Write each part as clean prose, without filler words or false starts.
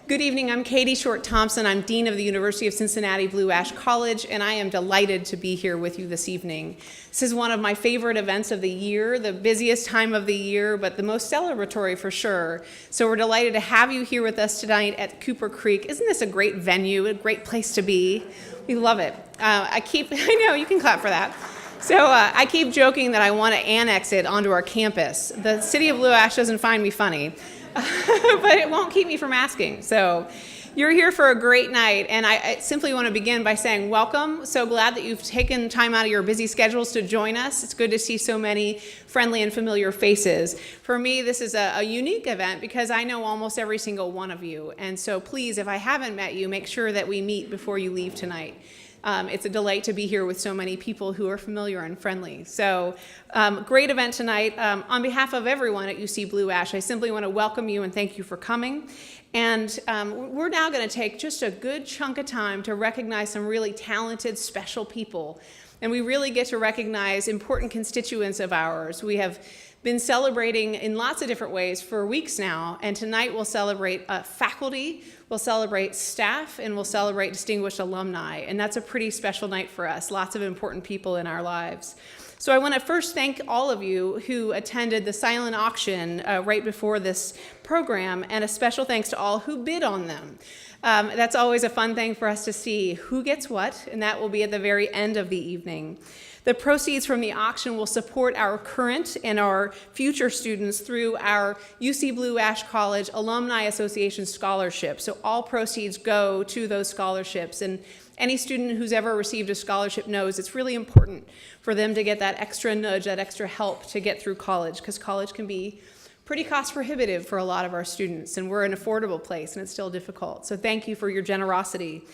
Good evening, I'm Katie Short-Thompson. I'm Dean of the University of Cincinnati Blue Ash College, and I am delighted to be here with you this evening. This is one of my favorite events of the year, the busiest time of the year, but the most celebratory for sure. So we're delighted to have you here with us tonight at Cooper Creek. Isn't this a great venue, a great place to be? We love it. I know, you can clap for that. So I keep joking that I want to annex it onto our campus. The city of Blue Ash doesn't find me funny. But it won't keep me from asking. So you're here for a great night, and I simply want to begin by saying welcome. So glad that you've taken time out of your busy schedules to join us. It's good to see so many friendly and familiar faces. For me, this is a unique event because I know almost every single one of you. And so please, if I haven't met you, make sure that we meet before you leave tonight. It's a delight to be here with so many people who are familiar and friendly. So great event tonight. On behalf of everyone at UC Blue Ash, I simply want to welcome you and thank you for coming. And we're now going to take just a good chunk of time to recognize some really talented, special people. And we really get to recognize important constituents of ours. We have been celebrating in lots of different ways for weeks now, and tonight we'll celebrate faculty, we'll celebrate staff, and we'll celebrate distinguished alumni, and that's a pretty special night for us, lots of important people in our lives. So I want to first thank all of you who attended the silent auction right before this program, and a special thanks to all who bid on them. That's always a fun thing for us to see who gets what, and that will be at the very end of the evening. The proceeds from the auction will support our current and our future students through our UC Blue Ash College Alumni Association scholarship. So all proceeds go to those scholarships, and any student who's ever received a scholarship knows it's really important for them to get that extra nudge, that extra help to get through college, because college can be pretty cost prohibitive for a lot of our students, and we're an affordable place and it's still difficult. So thank you for your generosity.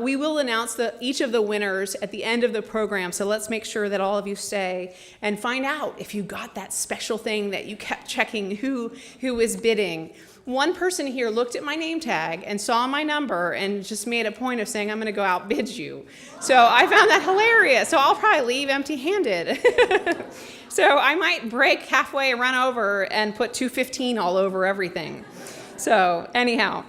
We will announce each of the winners at the end of the program, so let's make sure that all of you stay and find out if you got that special thing that you kept checking who is bidding. One person here looked at my name tag and saw my number and just made a point of saying, I'm going to go outbid you. So I found that hilarious, so I'll probably leave empty-handed. So I might break halfway and run over and put 215 all over everything. So anyhow,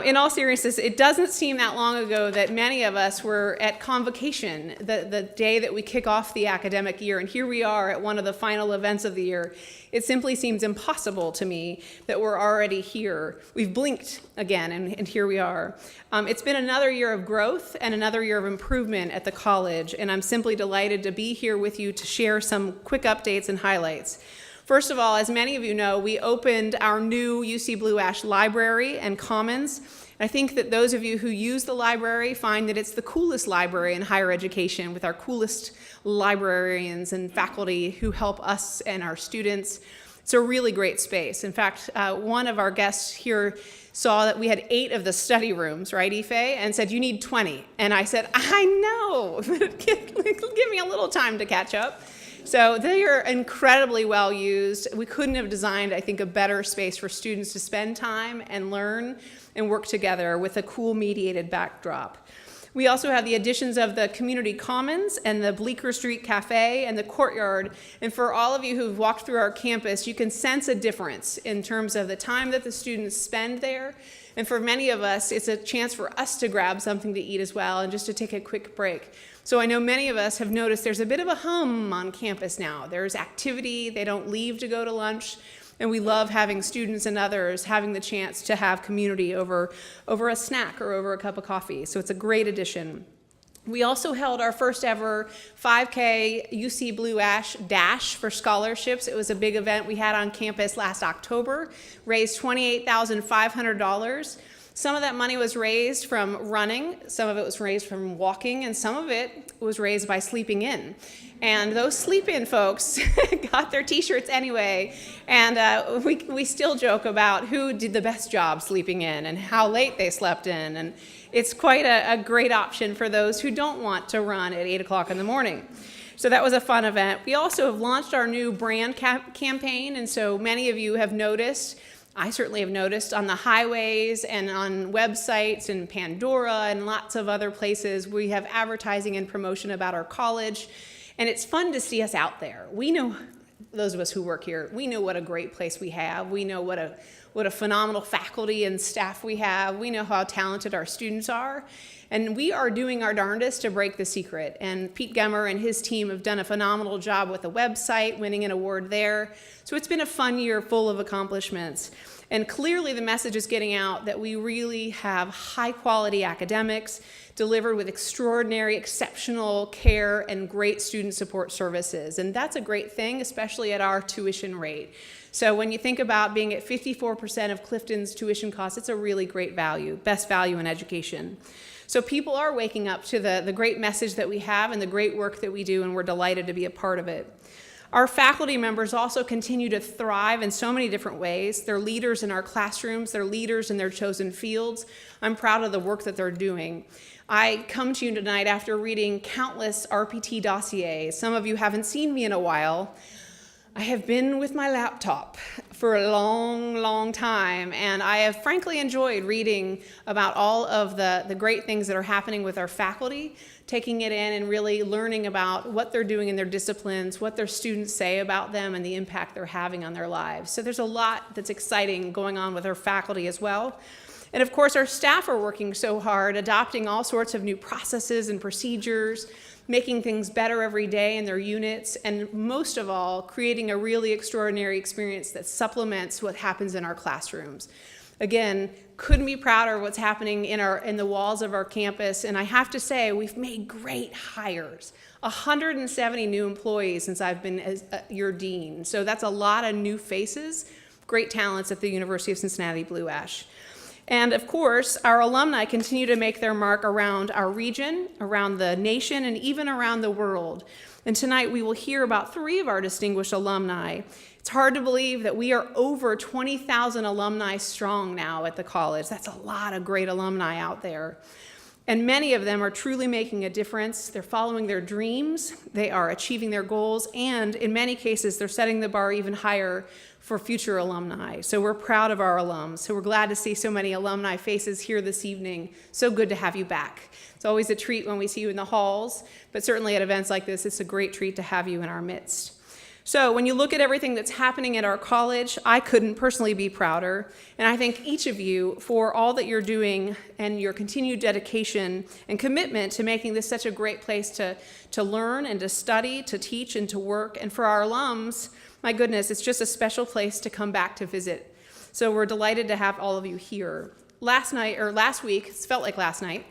in all seriousness, it doesn't seem that long ago that many of us were at convocation, the day that we kick off the academic year, and here we are at one of the final events of the year. It simply seems impossible to me that we're already here. We've blinked again, and here we are. It's been another year of growth and another year of improvement at the college, and I'm simply delighted to be here with you to share some quick updates and highlights. First of all, as many of you know, we opened our new UC Blue Ash Library and Commons. I think that those of you who use the library find that it's the coolest library in higher education with our coolest librarians and faculty who help us and our students. It's a really great space. In fact, one of our guests here saw that we had 8 of the study rooms, right, Yife, and said, you need 20. And I said, I know, give me a little time to catch up. So they are incredibly well used. We couldn't have designed, I think, a better space for students to spend time and learn and work together with a cool mediated backdrop. We also have the additions of the community commons and the Bleecker Street Cafe and the courtyard. And for all of you who've walked through our campus, you can sense a difference in terms of the time that the students spend there. And for many of us, it's a chance for us to grab something to eat as well and just to take a quick break. So I know many of us have noticed there's a bit of a hum on campus now. There's activity, they don't leave to go to lunch, and we love having students and others having the chance to have community over a snack or over a cup of coffee. So it's a great addition. We also held our first ever 5K UC Blue Ash Dash for scholarships. It was a big event we had on campus last October, raised $28,500. Some of that money was raised from running, some of it was raised from walking, and some of it was raised by sleeping in. And those sleep-in folks got their t-shirts anyway, and we still joke about who did the best job sleeping in and how late they slept in, and it's quite a great option for those who don't want to run at 8 o'clock in the morning. So that was a fun event. We also have launched our new brand campaign, and so many of you have noticed, I certainly have noticed on the highways and on websites and Pandora and lots of other places, we have advertising and promotion about our college, and it's fun to see us out there. We know those of us who work here, we know what a great place we have. We know what a phenomenal faculty and staff we have. We know how talented our students are. And we are doing our darndest to break the secret. And Pete Gemmer and his team have done a phenomenal job with the website, winning an award there. So it's been a fun year full of accomplishments. And clearly the message is getting out that we really have high quality academics delivered with extraordinary, exceptional care and great student support services. And that's a great thing, especially at our tuition rate. So when you think about being at 54% of Clifton's tuition costs, it's a really great value, best value in education. So people are waking up to the great message that we have and the great work that we do, and we're delighted to be a part of it. Our faculty members also continue to thrive in so many different ways. They're leaders in our classrooms. They're leaders in their chosen fields. I'm proud of the work that they're doing. I come to you tonight after reading countless RPT dossiers. Some of you haven't seen me in a while. I have been with my laptop for a long, long time, and I have frankly enjoyed reading about all of the great things that are happening with our faculty, taking it in and really learning about what they're doing in their disciplines, what their students say about them, and the impact they're having on their lives. So there's a lot that's exciting going on with our faculty as well. And of course, our staff are working so hard, adopting all sorts of new processes and procedures, making things better every day in their units, and most of all, creating a really extraordinary experience that supplements what happens in our classrooms. Again, couldn't be prouder of what's happening in the walls of our campus, and I have to say, we've made great hires. 170 new employees since I've been your dean, so that's a lot of new faces, great talents at the University of Cincinnati Blue Ash. And of course, our alumni continue to make their mark around our region, around the nation, and even around the world. And tonight we will hear about 3 of our distinguished alumni. It's hard to believe that we are over 20,000 alumni strong now at the college. That's a lot of great alumni out there. And many of them are truly making a difference. They're following their dreams, they are achieving their goals, and in many cases, they're setting the bar even higher for future alumni. So we're proud of our alums. So we're glad to see so many alumni faces here this evening. So good to have you back. It's always a treat when we see you in the halls, but certainly at events like this, it's a great treat to have you in our midst. So when you look at everything that's happening at our college, I couldn't personally be prouder. And I thank each of you for all that you're doing and your continued dedication and commitment to making this such a great place to learn and to study, to teach and to work. And for our alums, my goodness, it's just a special place to come back to visit. So we're delighted to have all of you here. Last week, it felt like last night,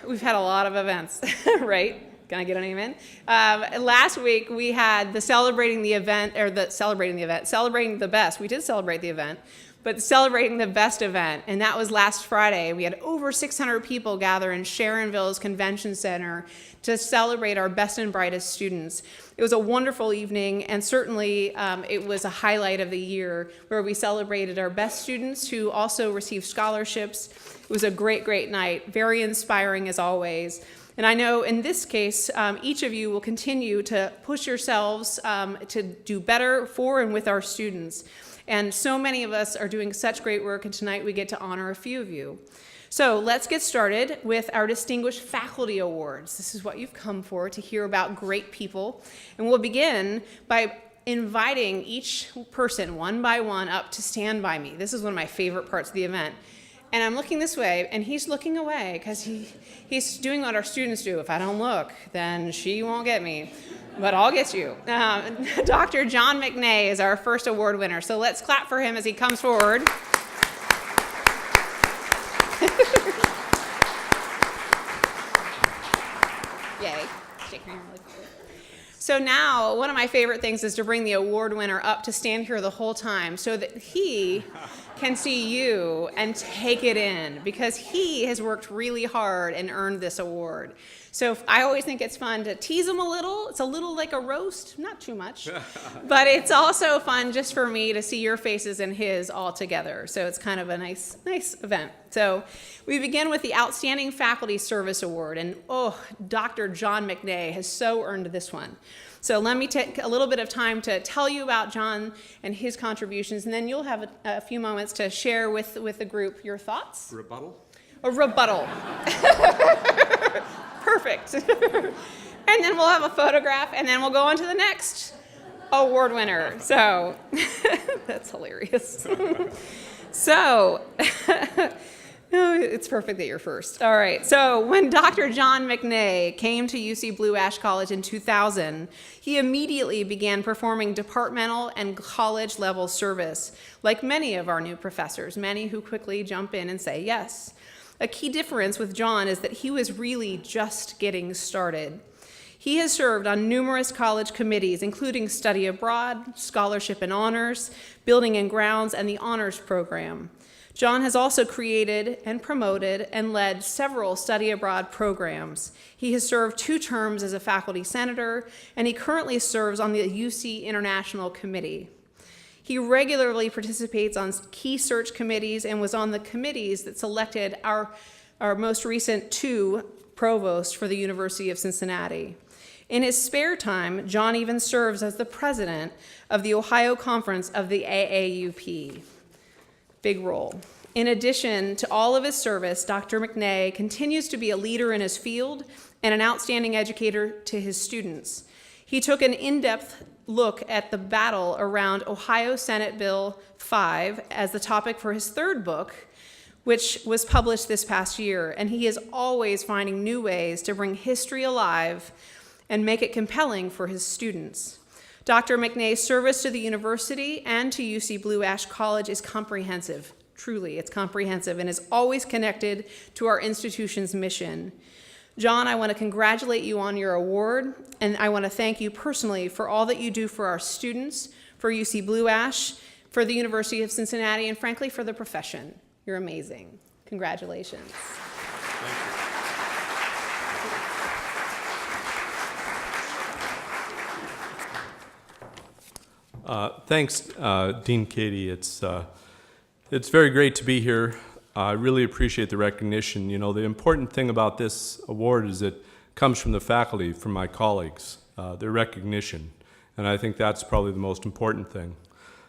we've had a lot of events, right? Can I get an amen? Last week we had celebrating the best. We did celebrate the event, but celebrating the best event, and that was last Friday. We had over 600 people gather in Sharonville's Convention Center to celebrate our best and brightest students. It was a wonderful evening, and certainly it was a highlight of the year where we celebrated our best students who also received scholarships. It was a great, great night, very inspiring as always. And I know in this case, each of you will continue to push yourselves to do better for and with our students. And so many of us are doing such great work, and tonight we get to honor a few of you. So let's get started with our Distinguished Faculty Awards. This is what you've come for, to hear about great people. And we'll begin by inviting each person one by one up to stand by me. This is one of my favorite parts of the event. And I'm looking this way, and he's looking away because he's doing what our students do. If I don't look, then she won't get me, but I'll get you. Dr. John McNay is our first award winner, so let's clap for him as he comes forward. Yay. Shake your hand really quickly. So now, one of my favorite things is to bring the award winner up to stand here the whole time so that he can see you and take it in, because he has worked really hard and earned this award. So I always think it's fun to tease him a little. It's a little like a roast, not too much, but it's also fun just for me to see your faces and his all together. So it's kind of a nice event. So we begin with the Outstanding Faculty Service Award, and Dr. John McNay has so earned this one. So let me take a little bit of time to tell you about John and his contributions, and then you'll have a few moments to share with the group your thoughts. Rebuttal? A rebuttal. Perfect. And then we'll have a photograph, and then we'll go on to the next. award winner. So that's hilarious. So no, it's perfect that you're first. All right. So when Dr. John McNay came to UC Blue Ash College in 2000, he immediately began performing departmental and college level service, like many of our new professors, many who quickly jump in and say yes. A key difference with John is that he was really just getting started. He has served on numerous college committees, including Study Abroad, Scholarship and Honors, Building and Grounds, and the Honors Program. John has also created and promoted and led several study abroad programs. He has served 2 terms as a faculty senator, and he currently serves on the UC International Committee. He regularly participates on key search committees and was on the committees that selected our most recent 2 provosts for the University of Cincinnati. In his spare time, John even serves as the president of the Ohio Conference of the AAUP. Big role. In addition to all of his service, Dr. McNay continues to be a leader in his field and an outstanding educator to his students. He took an in-depth look at the battle around Ohio Senate Bill 5 as the topic for his 3rd book, which was published this past year, and he is always finding new ways to bring history alive and make it compelling for his students. Dr. McNay's service to the university and to UC Blue Ash College is comprehensive. Truly, it's comprehensive and is always connected to our institution's mission. John, I want to congratulate you on your award, and I want to thank you personally for all that you do for our students, for UC Blue Ash, for the University of Cincinnati, and frankly, for the profession. You're amazing. Congratulations. Thank you. Thanks, Dean Katie. It's very great to be here. I really appreciate the recognition. You know, the important thing about this award is it comes from the faculty, from my colleagues, their recognition. And I think that's probably the most important thing.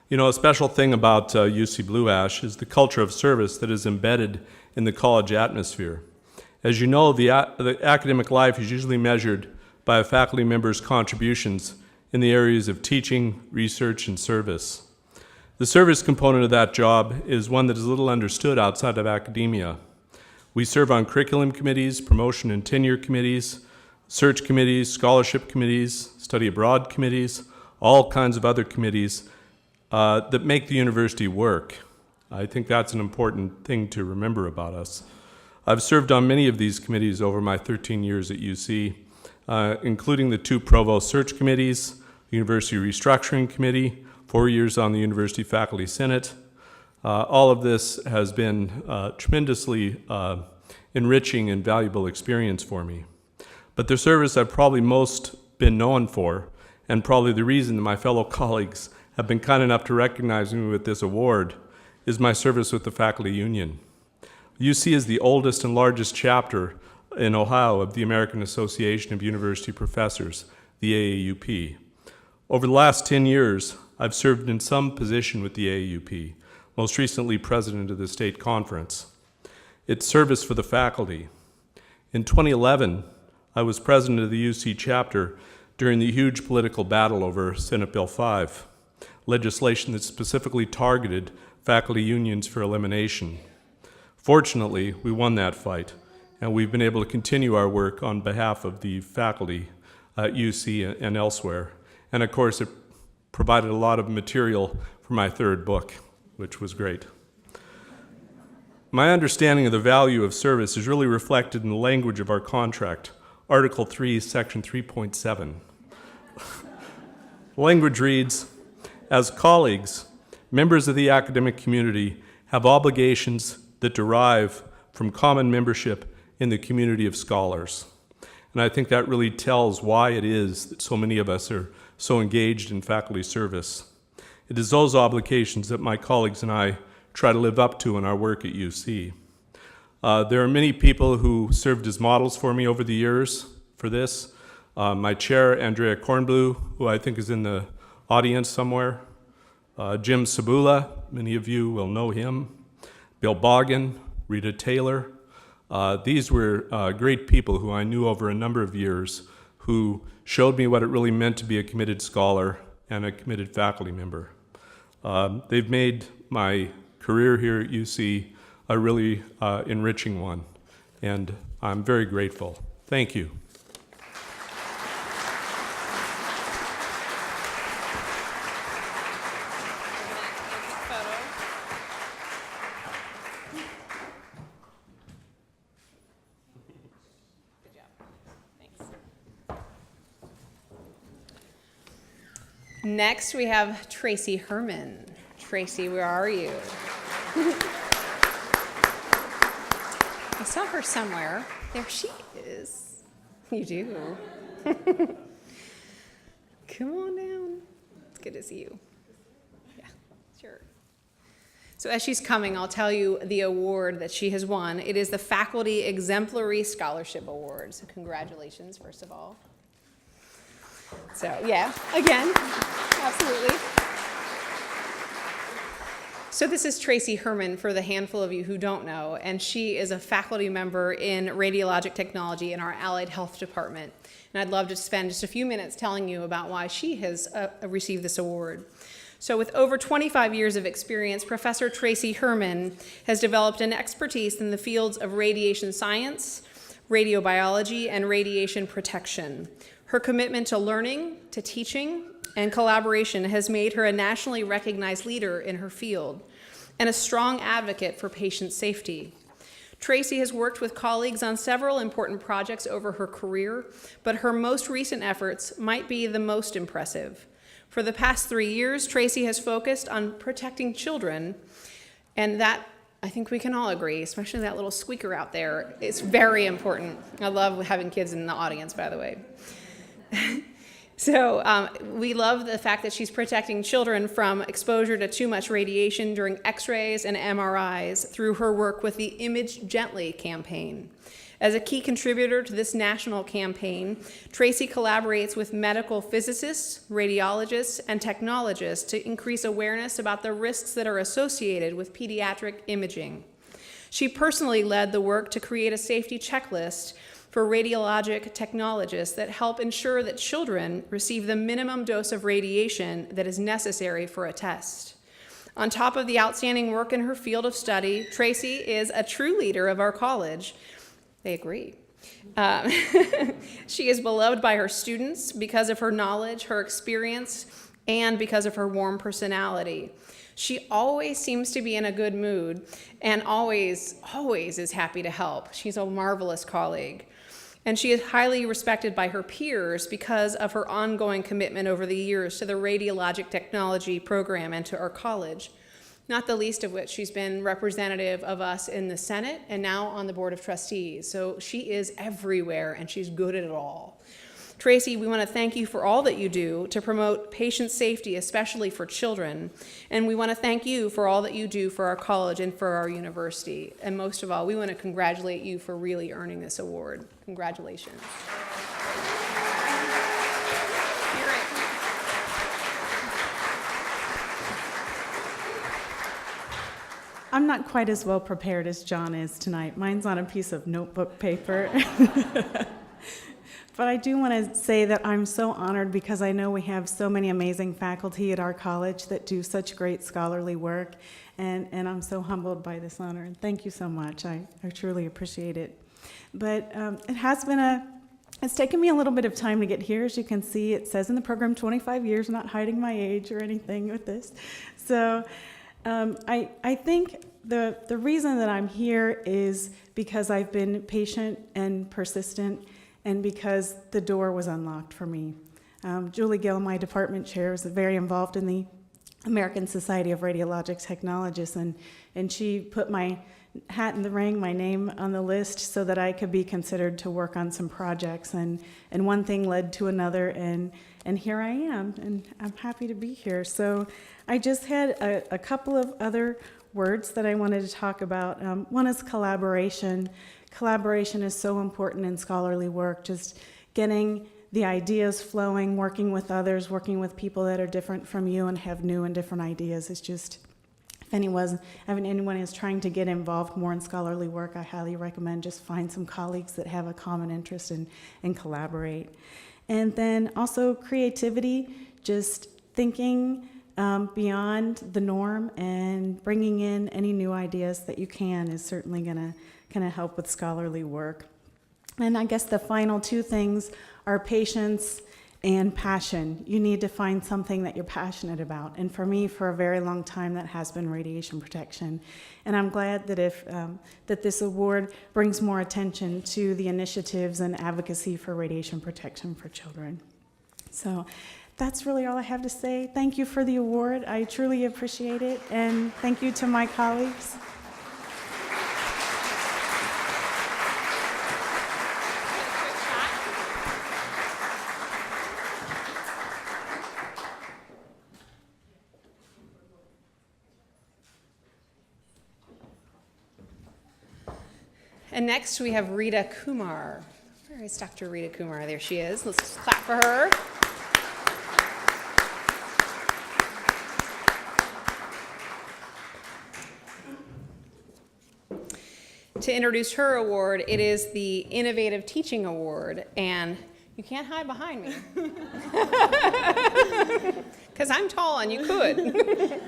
You know, a special thing about UC Blue Ash is the culture of service that is embedded in the college atmosphere. As you know, the academic life is usually measured by a faculty member's contributions in the areas of teaching, research, and service. The service component of that job is one that is little understood outside of academia. We serve on curriculum committees, promotion and tenure committees, search committees, scholarship committees, study abroad committees, all kinds of other committees that make the university work. I think that's an important thing to remember about us. I've served on many of these committees over my 13 years at UC, including the 2 provost search committees, University Restructuring Committee, 4 years on the University Faculty Senate. All of this has been tremendously enriching and valuable experience for me. But the service I've probably most been known for, and probably the reason that my fellow colleagues have been kind enough to recognize me with this award, is my service with the Faculty Union. UC is the oldest and largest chapter in Ohio of the American Association of University Professors, the AAUP. Over the last 10 years, I've served in some position with the AAUP, most recently president of the state conference. It's service for the faculty. In 2011, I was president of the UC chapter during the huge political battle over Senate Bill 5, legislation that specifically targeted faculty unions for elimination. Fortunately, we won that fight, and we've been able to continue our work on behalf of the faculty at UC and elsewhere. And of course, it provided a lot of material for my 3rd book, which was great. My understanding of the value of service is really reflected in the language of our contract, Article 3, Section 3.7. Language reads, as colleagues, members of the academic community have obligations that derive from common membership in the community of scholars. And I think that really tells why it is that so many of us are so engaged in faculty service. It is those obligations that my colleagues and I try to live up to in our work at UC. There are many people who served as models for me over the years for this. My chair, Andrea Kornblue, who I think is in the audience somewhere. Jim Sabula, many of you will know him. Bill Boggin, Rita Taylor. These were great people who I knew over a number of years who showed me what it really meant to be a committed scholar and a committed faculty member. They've made my career here at UC a really enriching one, and I'm very grateful. Thank you. Next, we have Tracy Herrmann. Tracy, where are you? I saw her somewhere. There she is. You do. Come on down. It's good to see you. Yeah, sure. So as she's coming, I'll tell you the award that she has won. It is the Faculty Exemplary Scholarship Award. So congratulations, first of all. So yeah, again, absolutely. So this is Tracy Herrmann, for the handful of you who don't know, and she is a faculty member in Radiologic Technology in our Allied Health Department. And I'd love to spend just a few minutes telling you about why she has received this award. So with over 25 years of experience, Professor Tracy Herrmann has developed an expertise in the fields of radiation science, radiobiology, and radiation protection. Her commitment to learning, to teaching, and collaboration has made her a nationally recognized leader in her field and a strong advocate for patient safety. Tracy has worked with colleagues on several important projects over her career, but her most recent efforts might be the most impressive. For the past 3 years, Tracy has focused on protecting children, and that, I think we can all agree, especially that little squeaker out there, is very important. I love having kids in the audience, by the way. So we love the fact that she's protecting children from exposure to too much radiation during x-rays and MRIs through her work with the Image Gently campaign. As a key contributor to this national campaign, Tracy collaborates with medical physicists, radiologists, and technologists to increase awareness about the risks that are associated with pediatric imaging. She personally led the work to create a safety checklist for radiologic technologists that help ensure that children receive the minimum dose of radiation that is necessary for a test. On top of the outstanding work in her field of study, Tracy is a true leader of our college. They agree. She is beloved by her students because of her knowledge, her experience, and because of her warm personality. She always seems to be in a good mood and always is happy to help. She's a marvelous colleague. And she is highly respected by her peers because of her ongoing commitment over the years to the Radiologic Technology program and to our college, not the least of which she's been representative of us in the Senate and now on the Board of Trustees. So she is everywhere and she's good at it all. Tracy, we want to thank you for all that you do to promote patient safety, especially for children. And we want to thank you for all that you do for our college and for our university. And most of all, we want to congratulate you for really earning this award. Congratulations. I'm not quite as well prepared as John is tonight. Mine's on a piece of notebook paper. But I do want to say that I'm so honored because I know we have so many amazing faculty at our college that do such great scholarly work, and I'm so humbled by this honor. And thank you so much. I truly appreciate it. But it's taken me a little bit of time to get here. As you can see, it says in the program 25 years, not hiding my age or anything with this. So I think the reason that I'm here is because I've been patient and persistent, and because the door was unlocked for me. Julie Gill, my department chair, is very involved in the American Society of Radiologic Technologists, and she put my hat in the ring, my name on the list, so that I could be considered to work on some projects, and one thing led to another, and here I am, and I'm happy to be here. So I just had a couple of other words that I wanted to talk about. One is collaboration. Collaboration is so important in scholarly work, just getting the ideas flowing, working with others, working with people that are different from you and have new and different ideas. It's just, if anyone is trying to get involved more in scholarly work, I highly recommend just find some colleagues that have a common interest and collaborate. And then also creativity, just thinking beyond the norm and bringing in any new ideas that you can is certainly going to help with scholarly work. And I guess the final two things are patience and passion. You need to find something that you're passionate about. And for me, for a very long time, that has been radiation protection. And I'm glad that that this award brings more attention to the initiatives and advocacy for radiation protection for children. So that's really all I have to say. Thank you for the award. I truly appreciate it. And thank you to my colleagues. And next we have Rita Kumar. Where is Dr. Rita Kumar? There she is. Let's clap for her. To introduce her award, it is the Innovative Teaching Award, and you can't hide behind me. Because I'm tall and you could.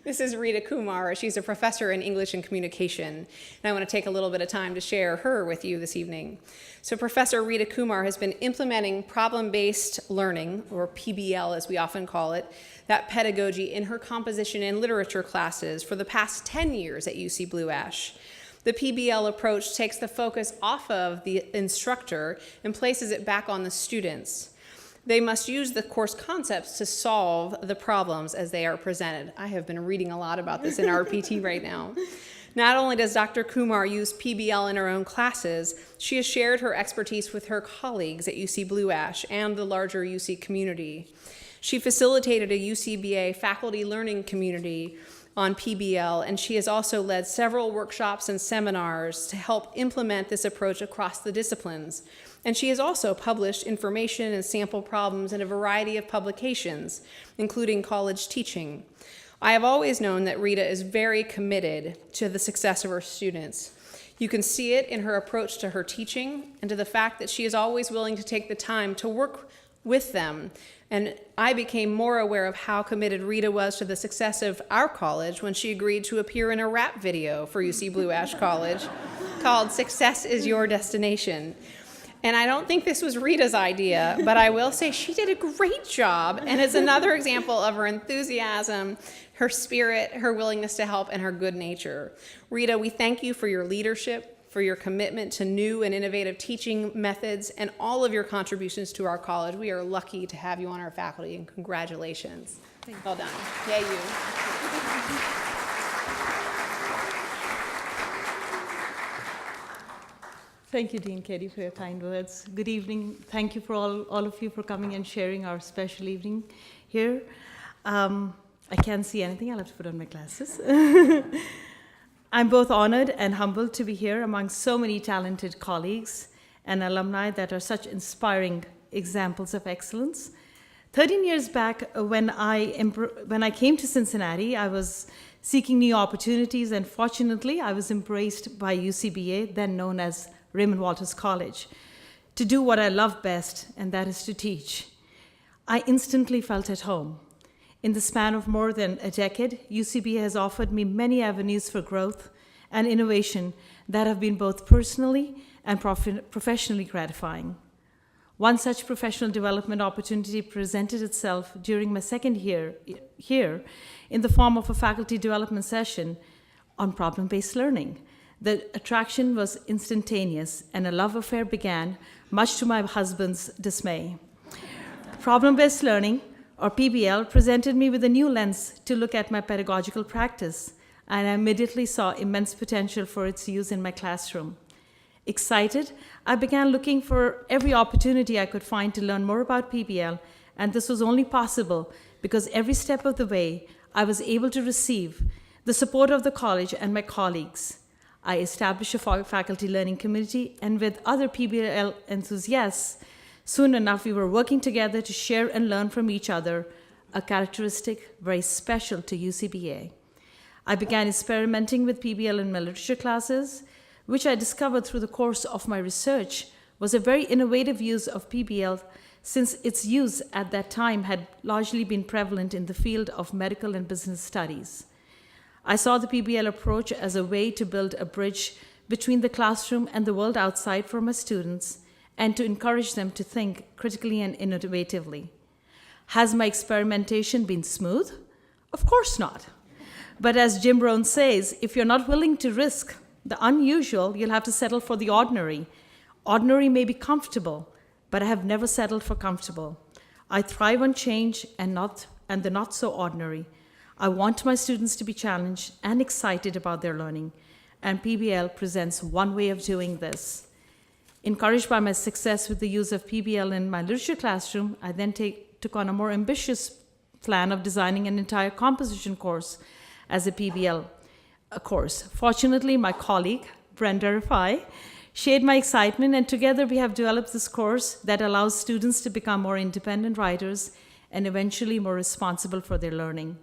This is Rita Kumar. She's a professor in English and communication, and I want to take a little bit of time to share her with you this evening. So Professor Rita Kumar has been implementing problem-based learning, or PBL as we often call it, that pedagogy in her composition and literature classes for the past 10 years at UC Blue Ash. The PBL approach takes the focus off of the instructor and places it back on the students. They must use the course concepts to solve the problems as they are presented. I have been reading a lot about this in RPT right now. Not only does Dr. Kumar use PBL in her own classes, she has shared her expertise with her colleagues at UC Blue Ash and the larger UC community. She facilitated a UCBA faculty learning community on PBL, and she has also led several workshops and seminars to help implement this approach across the disciplines. And she has also published information and sample problems in a variety of publications, including College Teaching. I have always known that Rita is very committed to the success of her students. You can see it in her approach to her teaching and to the fact that she is always willing to take the time to work with them. And I became more aware of how committed Rita was to the success of our college when she agreed to appear in a rap video for UC Blue Ash College called "Success is Your Destination." And I don't think this was Rita's idea, but I will say she did a great job, and it's another example of her enthusiasm, her spirit, her willingness to help, and her good nature. Rita, we thank you for your leadership, for your commitment to new and innovative teaching methods, and all of your contributions to our college. We are lucky to have you on our faculty, and congratulations. Well done. Yay, you. Thank you, Dean Katie, for your kind words. Good evening. Thank you for all of you for coming and sharing our special evening here. I can't see anything. I'll have to put on my glasses. I'm both honored and humbled to be here among so many talented colleagues and alumni that are such inspiring examples of excellence. 13 years back, when I came to Cincinnati, I was seeking new opportunities, and fortunately, I was embraced by UCBA, then known as Raymond Walters College, to do what I love best, and that is to teach. I instantly felt at home. In the span of more than a decade, UCBA has offered me many avenues for growth and innovation that have been both personally and professionally gratifying. One such professional development opportunity presented itself during my second year here in the form of a faculty development session on problem-based learning. The attraction was instantaneous, and a love affair began, much to my husband's dismay. Problem-based learning, or PBL, presented me with a new lens to look at my pedagogical practice, and I immediately saw immense potential for its use in my classroom. Excited, I began looking for every opportunity I could find to learn more about PBL, and this was only possible because every step of the way, I was able to receive the support of the college and my colleagues. I established a faculty learning community, and with other PBL enthusiasts, soon enough we were working together to share and learn from each other, a characteristic very special to UCBA. I began experimenting with PBL in my literature classes, which I discovered through the course of my research was a very innovative use of PBL since its use at that time had largely been prevalent in the field of medical and business studies. I saw the PBL approach as a way to build a bridge between the classroom and the world outside for my students and to encourage them to think critically and innovatively. Has my experimentation been smooth? Of course not. But as Jim Rohn says, if you're not willing to risk the unusual, you'll have to settle for the ordinary. Ordinary may be comfortable, but I have never settled for comfortable. I thrive on change and the not so ordinary. I want my students to be challenged and excited about their learning, and PBL presents one way of doing this. Encouraged by my success with the use of PBL in my literature classroom, I then took on a more ambitious plan of designing an entire composition course as a PBL course. Fortunately, my colleague, Brenda Rafai, shared my excitement, and together we have developed this course that allows students to become more independent writers and eventually more responsible for their learning.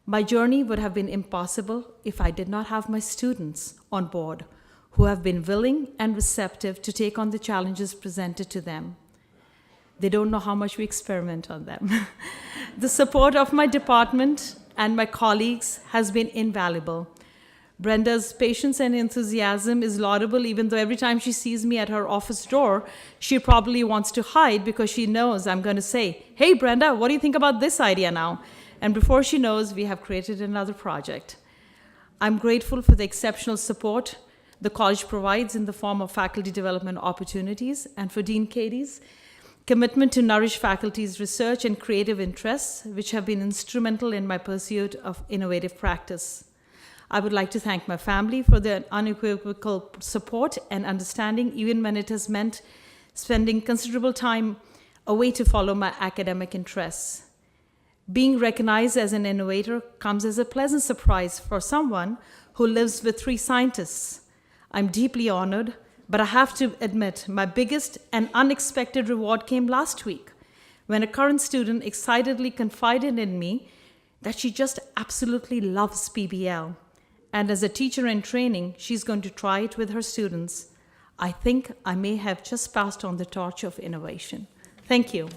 My journey would have been impossible if I did not have my students on board, who have been willing and receptive to take on the challenges presented to them. They don't know how much we experiment on them. The support of my department and my colleagues has been invaluable. Brenda's patience and enthusiasm is laudable, even though every time she sees me at her office door, she probably wants to hide because she knows I'm going to say, "Hey, Brenda, what do you think about this idea now?" And before she knows, we have created another project. I'm grateful for the exceptional support the college provides in the form of faculty development opportunities, and for Dean Katie's commitment to nourish faculty's research and creative interests, which have been instrumental in my pursuit of innovative practice. I would like to thank my family for their unequivocal support and understanding, even when it has meant spending considerable time away to follow my academic interests. Being recognized as an innovator comes as a pleasant surprise for someone who lives with 3 scientists. I'm deeply honored, but I have to admit my biggest and unexpected reward came last week when a current student excitedly confided in me that she just absolutely loves PBL. And as a teacher in training, she's going to try it with her students. I think I may have just passed on the torch of innovation. Thank you.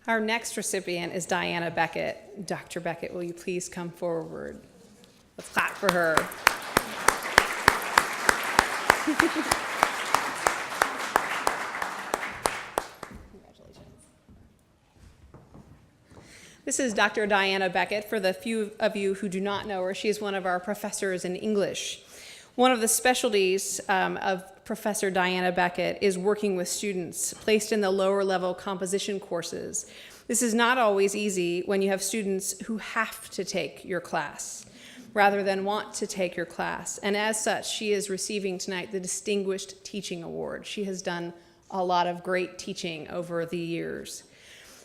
Our next recipient is Diana Becket. Dr. Becket, will you please come forward? Let's clap for her. Congratulations. This is Dr. Diana Becket. For the few of you who do not know her, she is one of our professors in English. One of the specialties of Professor Diana Becket is working with students placed in the lower level composition courses. This is not always easy when you have students who have to take your class rather than want to take your class. And as such, she is receiving tonight the Distinguished Teaching Award. She has done a lot of great teaching over the years.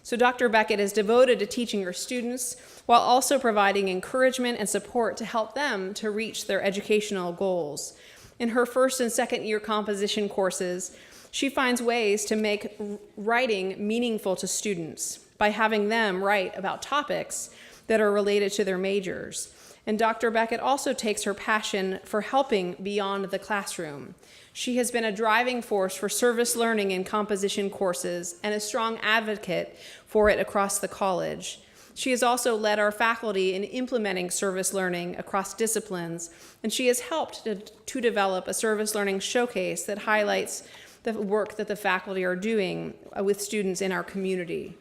So Dr. Becket is devoted to teaching her students while also providing encouragement and support to help them to reach their educational goals. In her first and second year composition courses, she finds ways to make writing meaningful to students by having them write about topics that are related to their majors. And Dr. Becket also takes her passion for helping beyond the classroom. She has been a driving force for service learning in composition courses and a strong advocate for it across the college. She has also led our faculty in implementing service learning across disciplines, and she has helped to develop a service learning showcase that highlights the work that the faculty are doing with students in our community.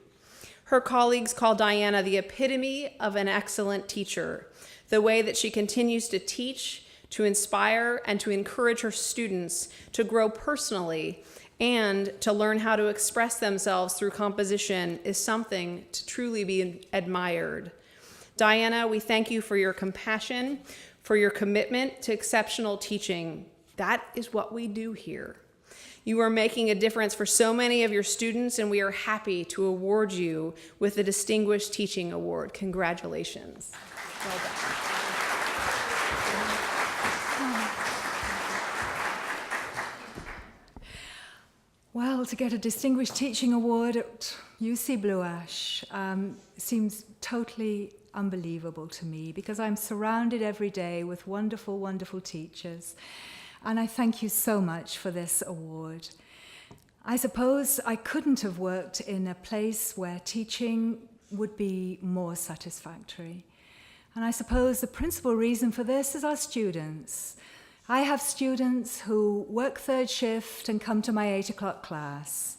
Her colleagues call Diana the epitome of an excellent teacher. The way that she continues to teach, to inspire, and to encourage her students to grow personally and to learn how to express themselves through composition is something to truly be admired. Diana, we thank you for your compassion, for your commitment to exceptional teaching. That is what we do here. You are making a difference for so many of your students, and we are happy to award you with the Distinguished Teaching Award. Congratulations. Well done. Well, to get a Distinguished Teaching Award at UC Blue Ash seems totally unbelievable to me, because I'm surrounded every day with wonderful, wonderful teachers. And I thank you so much for this award. I suppose I couldn't have worked in a place where teaching would be more satisfactory. And I suppose the principal reason for this is our students. I have students who work third shift and come to my 8 o'clock class.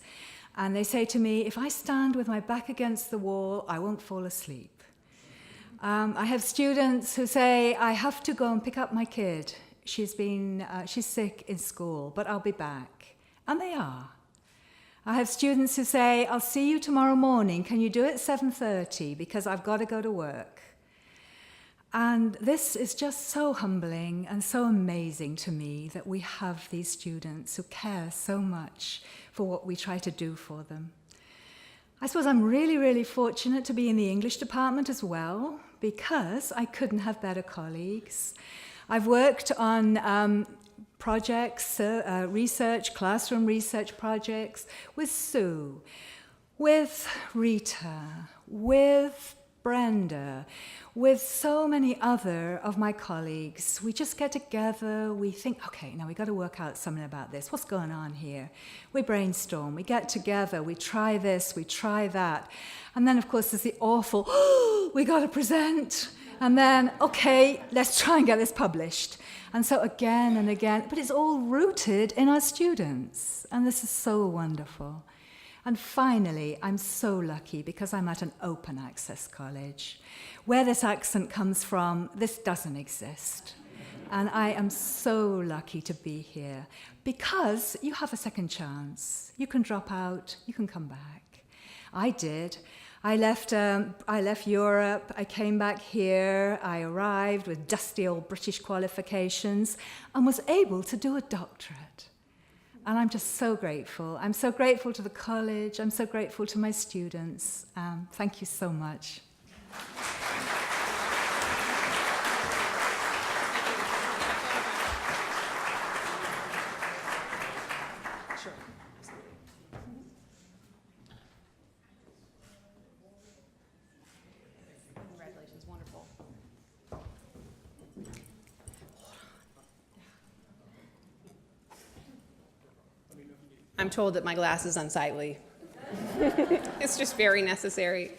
And they say to me, if I stand with my back against the wall, I won't fall asleep. I have students who say, I have to go and pick up my kid. She's sick in school, but I'll be back. And they are. I have students who say, I'll see you tomorrow morning. Can you do it at 7:30? Because I've got to go to work. And this is just so humbling and so amazing to me that we have these students who care so much for what we try to do for them. I suppose I'm really, really fortunate to be in the English department as well, because I couldn't have better colleagues. I've worked on projects, research, classroom research projects with Sue, with Rita, with Brenda, with so many other of my colleagues. We just get together, we think, okay, now we got to work out something about this. What's going on here? We brainstorm, we get together, we try this, we try that. And then, of course, there's the awful, we got to present. And then, okay, let's try and get this published. And so again and again, but it's all rooted in our students. And this is so wonderful. And finally, I'm so lucky because I'm at an open access college. Where this accent comes from, this doesn't exist. And I am so lucky to be here because you have a second chance. You can drop out, you can come back. I did. I left Europe, I came back here, I arrived with dusty old British qualifications and was able to do a doctorate. And I'm just so grateful. I'm so grateful to the college. I'm so grateful to my students. Thank you so much. Congratulations, wonderful. I'm told that my glass is unsightly. It's just very necessary.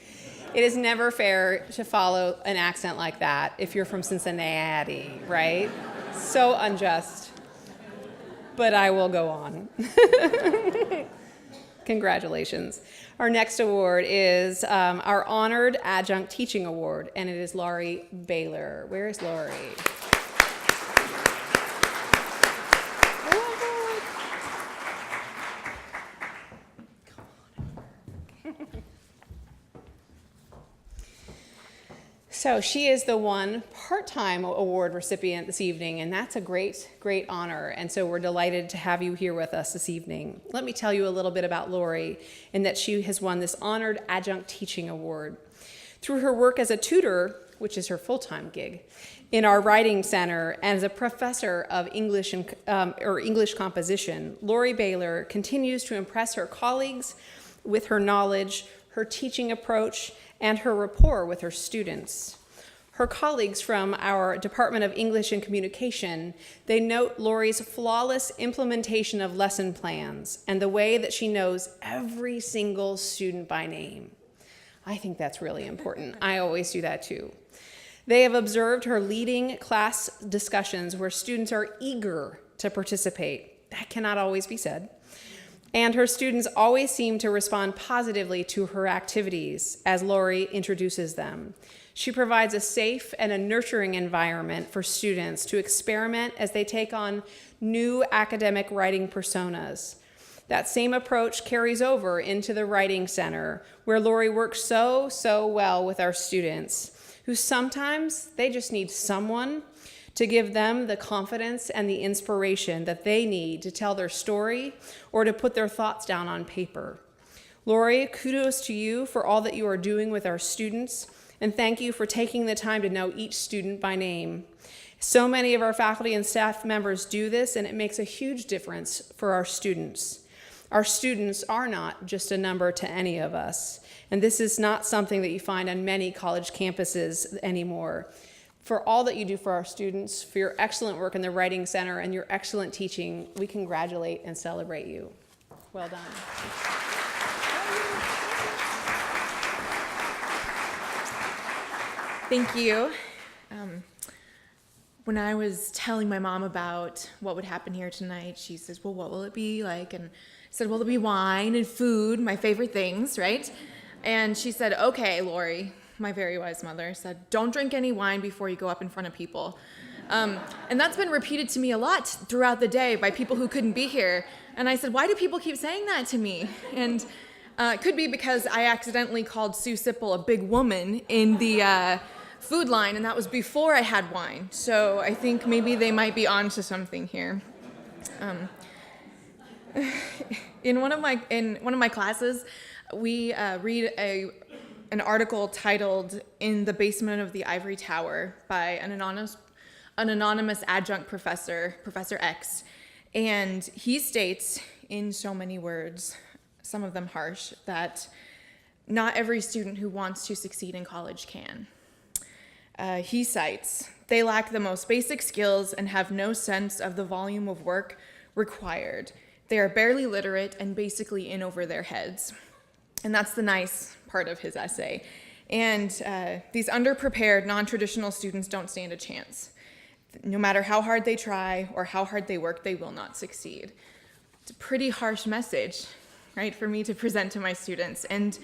It is never fair to follow an accent like that if you're from Cincinnati, right? So unjust. But I will go on. Congratulations. Our next award is our Honored Adjunct Teaching Award, and it is Laurie Bailar. Where is Laurie? So she is the one part-time award recipient this evening, and that's a great, great honor. And so we're delighted to have you here with us this evening. Let me tell you a little bit about Laurie and that she has won this Honored Adjunct Teaching Award. Through her work as a tutor, which is her full-time gig, in our writing center and as a professor of English English composition, Laurie Bailar continues to impress her colleagues with her knowledge, her teaching approach, and her rapport with her students. Her colleagues from our Department of English and Communication, they note Laurie's flawless implementation of lesson plans and the way that she knows every single student by name. I think that's really important. I always do that too. They have observed her leading class discussions where students are eager to participate. That cannot always be said. And her students always seem to respond positively to her activities as Laurie introduces them. She provides a safe and a nurturing environment for students to experiment as they take on new academic writing personas. That same approach carries over into the Writing Center, where Laurie works so well with our students, who sometimes they just need someone to give them the confidence and the inspiration that they need to tell their story or to put their thoughts down on paper. Laurie, kudos to you for all that you are doing with our students, and thank you for taking the time to know each student by name. So many of our faculty and staff members do this, and it makes a huge difference for our students. Our students are not just a number to any of us, and this is not something that you find on many college campuses anymore. For all that you do for our students, for your excellent work in the Writing Center and your excellent teaching, we congratulate and celebrate you. Well done. Thank you. When I was telling my mom about what would happen here tonight, she says, well, what will it be like? And I said, well, it'll be wine and food, my favorite things, right? And she said, okay, Laurie, my very wise mother, said, don't drink any wine before you go up in front of people. And that's been repeated to me a lot throughout the day by people who couldn't be here. And I said, why do people keep saying that to me? And it could be because I accidentally called Sue Sipple a big woman in the food line, and that was before I had wine. So I think maybe they might be onto something here. In one of my classes, we read an article titled "In the Basement of the Ivory Tower" by an anonymous adjunct professor, Professor X, and he states in so many words, some of them harsh, that not every student who wants to succeed in college can. He cites, they lack the most basic skills and have no sense of the volume of work required. They are barely literate and basically in over their heads. And that's the nice part of his essay. And these underprepared, non-traditional students don't stand a chance. No matter how hard they try or how hard they work, they will not succeed. It's a pretty harsh message, right, for me to present to my students. And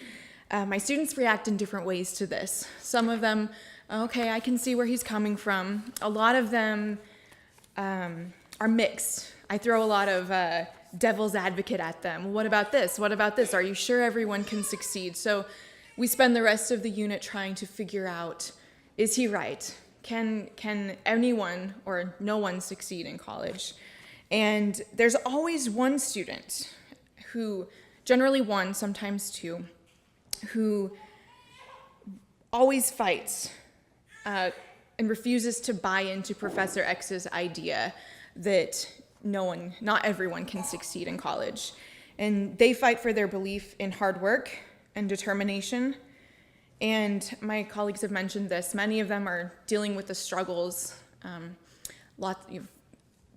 my students react in different ways to this. Some of them, okay, I can see where he's coming from. A lot of them are mixed. I throw a lot of devil's advocate at them. What about this? What about this? Are you sure everyone can succeed? So we spend the rest of the unit trying to figure out, is he right? Can anyone or no one succeed in college? And there's always one student who, generally one, sometimes two, who always fights and refuses to buy into Professor X's idea that not everyone can succeed in college. And they fight for their belief in hard work and determination. And my colleagues have mentioned this. Many of them are dealing with the struggles,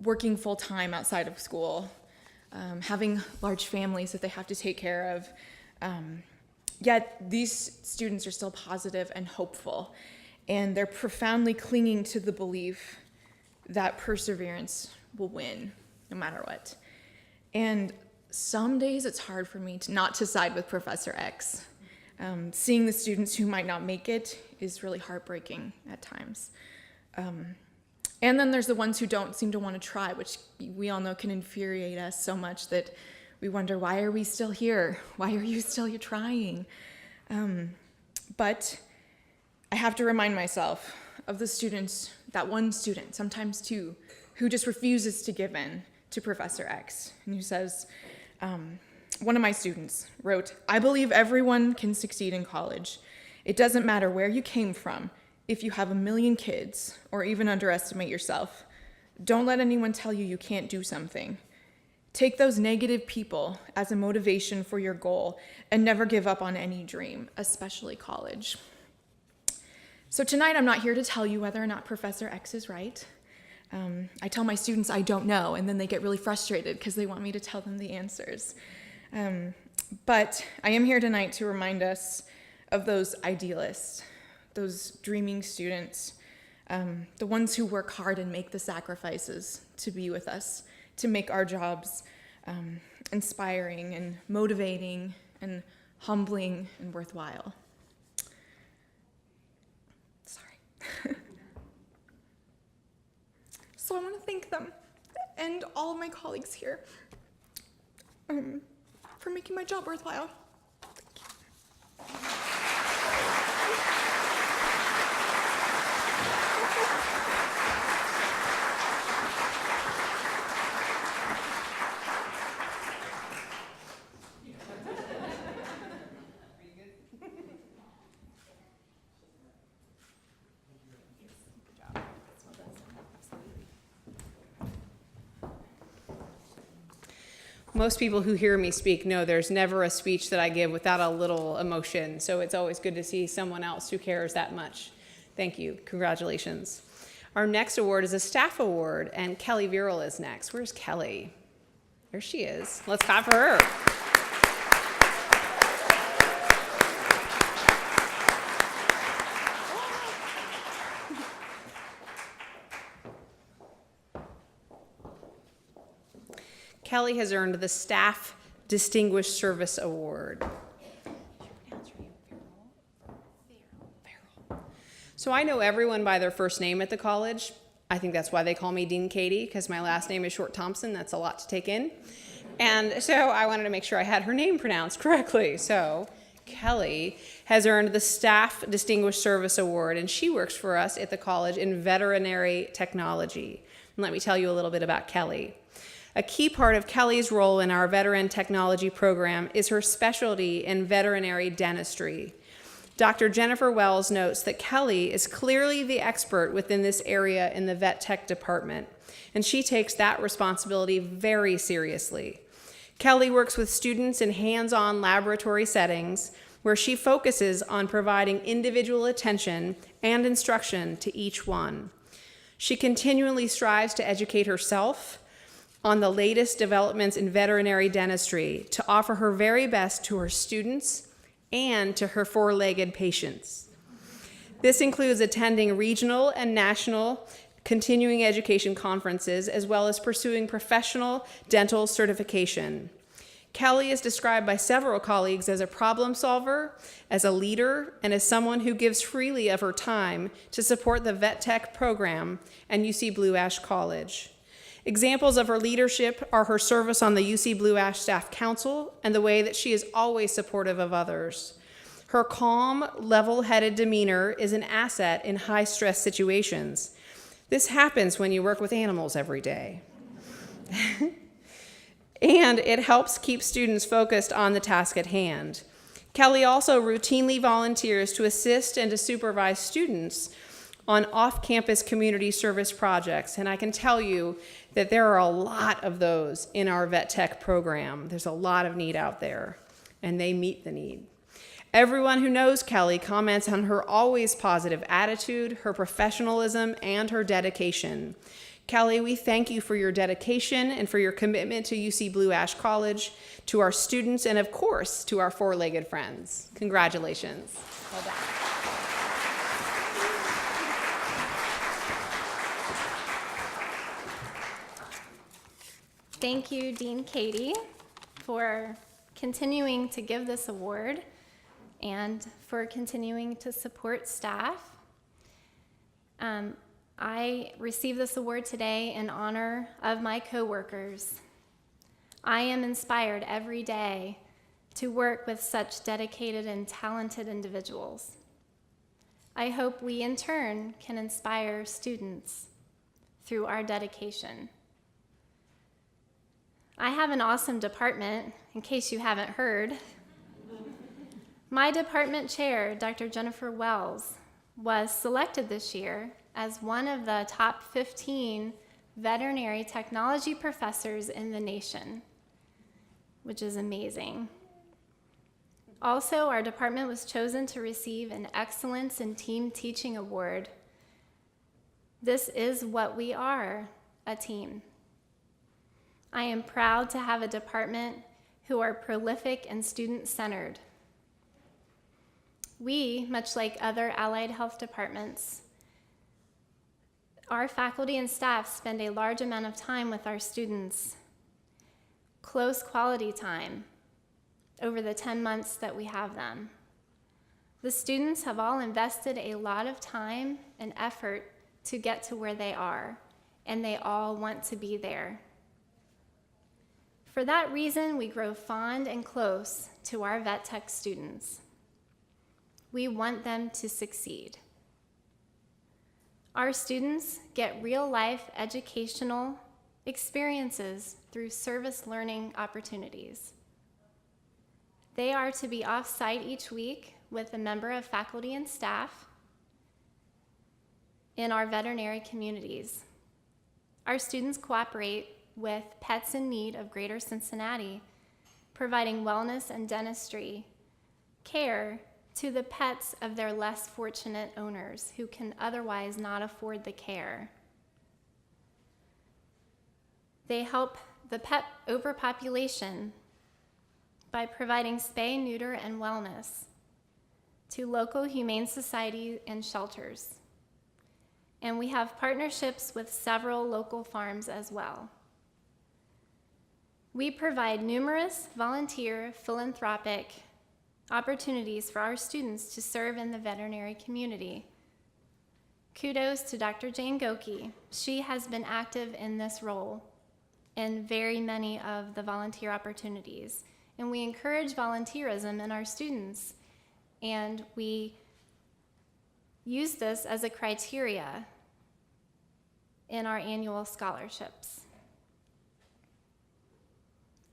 working full-time outside of school, having large families that they have to take care of. Yet these students are still positive and hopeful. And they're profoundly clinging to the belief that perseverance will win, no matter what. And some days it's hard for me not to side with Professor X. Seeing the students who might not make it is really heartbreaking at times. And then there's the ones who don't seem to want to try, which we all know can infuriate us so much that we wonder, why are we still here? Why are you still here trying? But I have to remind myself of the students, that one student, sometimes two, who just refuses to give in to Professor X, and who says, one of my students wrote, I believe everyone can succeed in college. It doesn't matter where you came from, if you have 1 million kids, or even underestimate yourself. Don't let anyone tell you you can't do something. Take those negative people as a motivation for your goal, and never give up on any dream, especially college. So tonight I'm not here to tell you whether or not Professor X is right. I tell my students I don't know, and then they get really frustrated because they want me to tell them the answers. But I am here tonight to remind us of those idealists, those dreaming students, the ones who work hard and make the sacrifices to be with us, to make our jobs inspiring and motivating and humbling and worthwhile. Sorry. So I want to thank them and all of my colleagues here for making my job worthwhile. Thank you. Most people who hear me speak know there's never a speech that I give without a little emotion, so it's always good to see someone else who cares that much. Thank you. Congratulations. Our next award is a staff award, and Kelly Vearil is next. Where's Kelly? There she is. Let's clap for her. Kelly has earned the Staff Distinguished Service Award. So I know everyone by their first name at the college. I think that's why they call me Dean Katie, because my last name is Short Thompson. That's a lot to take in. And so I wanted to make sure I had her name pronounced correctly. So Kelly has earned the Staff Distinguished Service Award, and she works for us at the college in veterinary technology. And let me tell you a little bit about Kelly. A key part of Kelly's role in our veteran technology program is her specialty in veterinary dentistry. Dr. Jennifer Wells notes that Kelly is clearly the expert within this area in the vet tech department, and she takes that responsibility very seriously. Kelly works with students in hands-on laboratory settings where she focuses on providing individual attention and instruction to each one. She continually strives to educate herself on the latest developments in veterinary dentistry to offer her very best to her students and to her four-legged patients. This includes attending regional and national continuing education conferences, as well as pursuing professional dental certification. Kelly is described by several colleagues as a problem solver, as a leader, and as someone who gives freely of her time to support the vet tech program and UC Blue Ash College. Examples of her leadership are her service on the UC Blue Ash Staff Council and the way that she is always supportive of others. Her calm, level-headed demeanor is an asset in high-stress situations. This happens when you work with animals every day. And it helps keep students focused on the task at hand. Kelly also routinely volunteers to assist and to supervise students on off-campus community service projects, and I can tell you that there are a lot of those in our vet tech program. There's a lot of need out there, and they meet the need. Everyone who knows Kelly comments on her always positive attitude, her professionalism, and her dedication. Kelly, we thank you for your dedication and for your commitment to UC Blue Ash College, to our students, and of course, to our four-legged friends. Congratulations. Well done. Thank you, Dean Katie, for continuing to give this award and for continuing to support staff. I received this award today in honor of my coworkers. I am inspired every day to work with such dedicated and talented individuals. I hope we in turn can inspire students through our dedication. I have an awesome department, in case you haven't heard. My department chair, Dr. Jennifer Wells, was selected this year as one of the top 15 veterinary technology professors in the nation, which is amazing. Also, our department was chosen to receive an Excellence in Team Teaching Award. This is what we are, a team. I am proud to have a department who are prolific and student-centered. We, much like other allied health departments, our faculty and staff spend a large amount of time with our students, close quality time over the 10 months that we have them. The students have all invested a lot of time and effort to get to where they are, and they all want to be there. For that reason, we grow fond and close to our vet tech students. We want them to succeed. Our students get real-life educational experiences through service learning opportunities. They are to be off-site each week with a member of faculty and staff in our veterinary communities. Our students cooperate with pets in need of Greater Cincinnati, providing wellness and dentistry care to the pets of their less fortunate owners who can otherwise not afford the care. They help the pet overpopulation by providing spay, neuter, and wellness to local humane society and shelters. And we have partnerships with several local farms as well. We provide numerous volunteer philanthropic opportunities for our students to serve in the veterinary community. Kudos to Dr. Jane Goki. She has been active in this role in very many of the volunteer opportunities. And we encourage volunteerism in our students, and we use this as a criteria in our annual scholarships.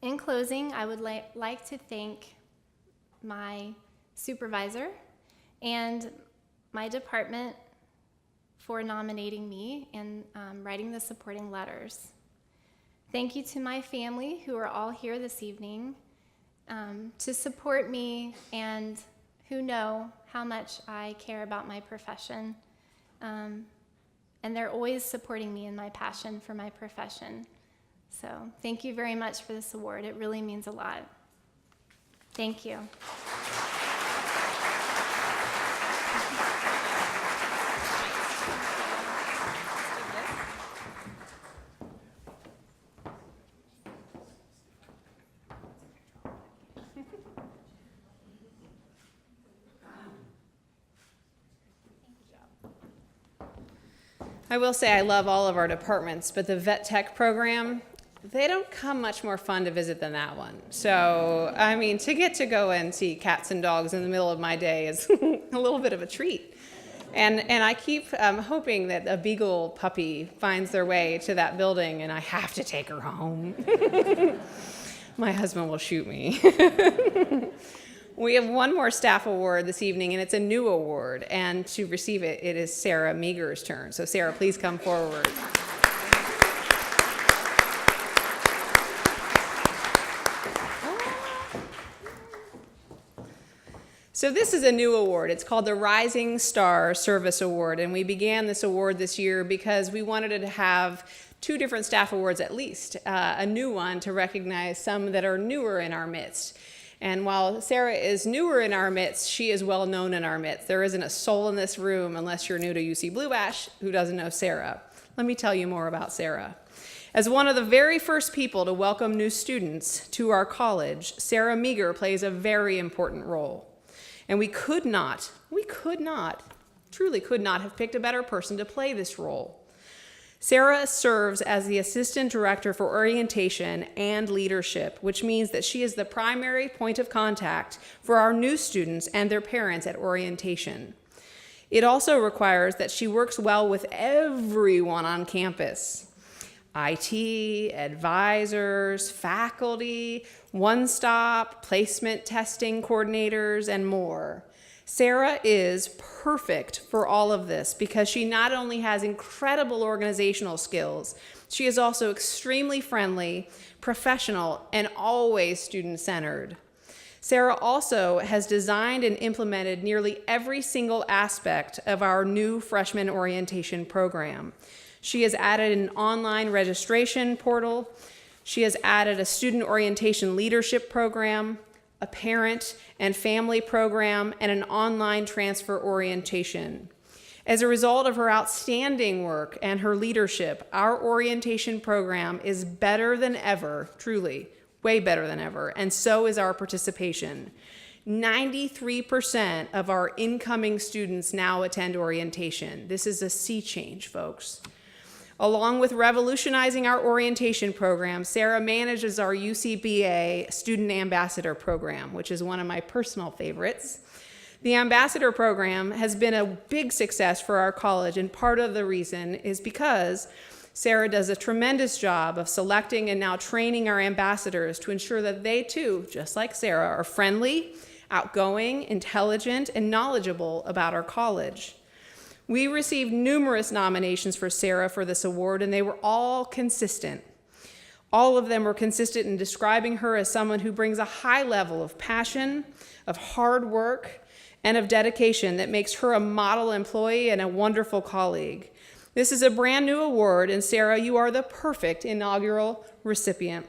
In closing, I would like to thank my supervisor and my department for nominating me and writing the supporting letters. Thank you to my family who are all here this evening to support me and who know how much I care about my profession. And they're always supporting me in my passion for my profession. So thank you very much for this award. It really means a lot. Thank you. I will say I love all of our departments, but the vet tech program, they don't come much more fun to visit than that one. So, I mean, to get to go and see cats and dogs in the middle of my day is a little bit of a treat. And I keep hoping that a beagle puppy finds their way to that building and I have to take her home. My husband will shoot me. We have one more staff award this evening, and it's a new award. And to receive it, it is Sarah Meagher's turn. So Sarah, please come forward. So this is a new award. It's called the Rising Star Service Award, and we began this award this year because we wanted to have two different staff awards at least, a new one to recognize some that are newer in our midst. And while Sarah is newer in our midst, she is well known in our midst. There isn't a soul in this room, unless you're new to UC Blue Ash, who doesn't know Sarah. Let me tell you more about Sarah. As one of the very first people to welcome new students to our college, Sarah Meagher plays a very important role. And we truly could not have picked a better person to play this role. Sarah serves as the Assistant Director for Orientation and Leadership, which means that she is the primary point of contact for our new students and their parents at orientation. It also requires that she works well with everyone on campus: IT, advisors, faculty, one-stop, placement testing coordinators, and more. Sarah is perfect for all of this because she not only has incredible organizational skills, she is also extremely friendly, professional, and always student-centered. Sarah also has designed and implemented nearly every single aspect of our new freshman orientation program. She has added an online registration portal. She has added a student orientation leadership program, a parent and family program, and an online transfer orientation. As a result of her outstanding work and her leadership, our orientation program is better than ever, truly, way better than ever, and so is our participation. 93% of our incoming students now attend orientation. This is a sea change, folks. Along with revolutionizing our orientation program, Sarah manages our UCBA Student Ambassador Program, which is one of my personal favorites. The Ambassador Program has been a big success for our college, and part of the reason is because Sarah does a tremendous job of selecting and now training our ambassadors to ensure that they too, just like Sarah, are friendly, outgoing, intelligent, and knowledgeable about our college. We received numerous nominations for Sarah for this award, and they were all consistent. All of them were consistent in describing her as someone who brings a high level of passion, of hard work, and of dedication that makes her a model employee and a wonderful colleague. This is a brand new award, and Sarah, you are the perfect inaugural recipient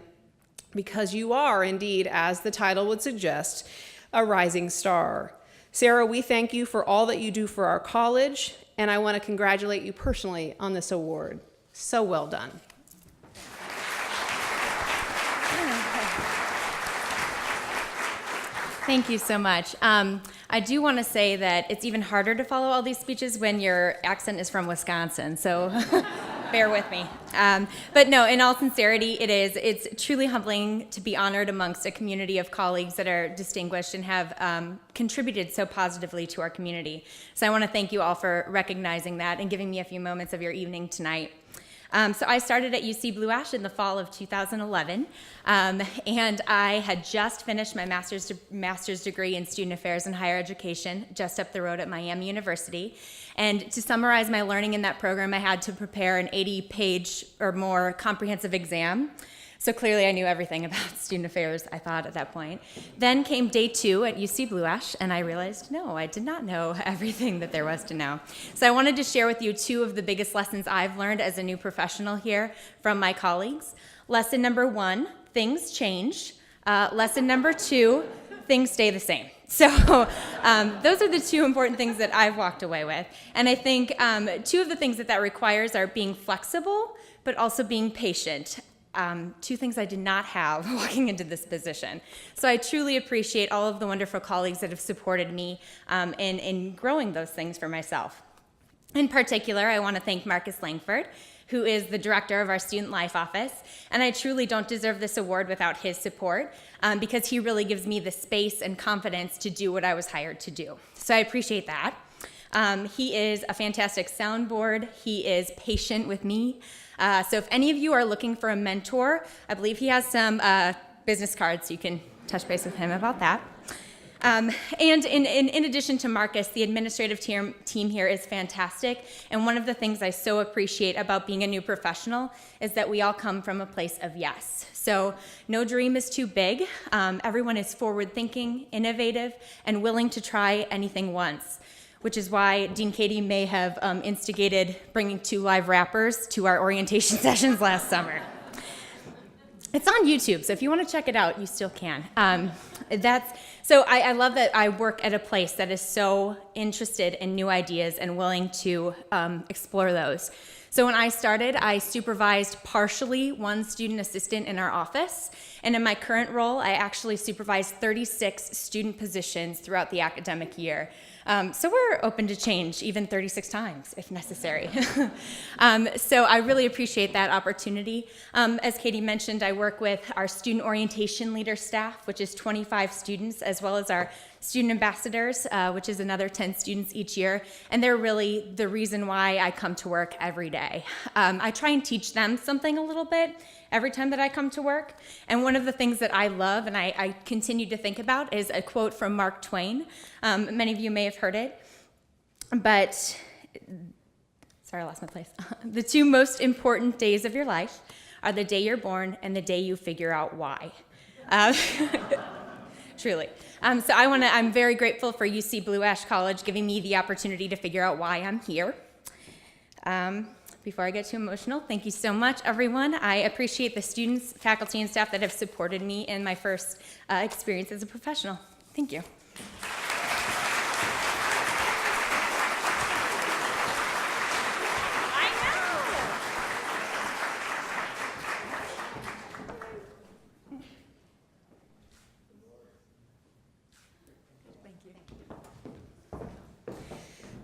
because you are indeed, as the title would suggest, a rising star. Sarah, we thank you for all that you do for our college, and I want to congratulate you personally on this award. So well done. Thank you so much. I do want to say that it's even harder to follow all these speeches when your accent is from Wisconsin, so bear with me. But no, in all sincerity, it's truly humbling to be honored amongst a community of colleagues that are distinguished and have contributed so positively to our community. So I want to thank you all for recognizing that and giving me a few moments of your evening tonight. So I started at UC Blue Ash in the fall of 2011, and I had just finished my master's degree in student affairs and higher education just up the road at Miami University. And to summarize my learning in that program, I had to prepare an 80-page or more comprehensive exam. So clearly I knew everything about student affairs, I thought at that point. Then came day 2 at UC Blue Ash, and I realized, no, I did not know everything that there was to know. So I wanted to share with you 2 of the biggest lessons I've learned as a new professional here from my colleagues. Lesson number 1, things change. Lesson number 2, things stay the same. So those are the 2 important things that I've walked away with. And I think 2 of the things that requires are being flexible, but also being patient. 2 things I did not have walking into this position. So I truly appreciate all of the wonderful colleagues that have supported me in growing those things for myself. In particular, I want to thank Marcus Langford, who is the director of our Student Life Office, and I truly don't deserve this award without his support because he really gives me the space and confidence to do what I was hired to do. So I appreciate that. He is a fantastic soundboard. He is patient with me. So if any of you are looking for a mentor, I believe he has some business cards, so you can touch base with him about that. And in addition to Marcus, the administrative team here is fantastic. And one of the things I so appreciate about being a new professional is that we all come from a place of yes. So no dream is too big. Everyone is forward-thinking, innovative, and willing to try anything once, which is why Dean Katie may have instigated bringing 2 live rappers to our orientation sessions last summer. It's on YouTube, so if you want to check it out, you still can. So I love that I work at a place that is so interested in new ideas and willing to explore those. So when I started, I supervised partially 1 student assistant in our office, and in my current role, I actually supervise 36 student positions throughout the academic year. So we're open to change, even 36 times if necessary. So I really appreciate that opportunity. As Katie mentioned, I work with our student orientation leader staff, which is 25 students, as well as our student ambassadors, which is another 10 students each year, and they're really the reason why I come to work every day. I try and teach them something a little bit every time that I come to work, and one of the things that I love and I continue to think about is a quote from Mark Twain. Many of you may have heard it, but, sorry, I lost my place. The 2 most important days of your life are the day you're born and the day you figure out why. Truly. So I'm very grateful for UC Blue Ash College giving me the opportunity to figure out why I'm here. Before I get too emotional, thank you so much, everyone. I appreciate the students, faculty, and staff that have supported me in my first experience as a professional. Thank you.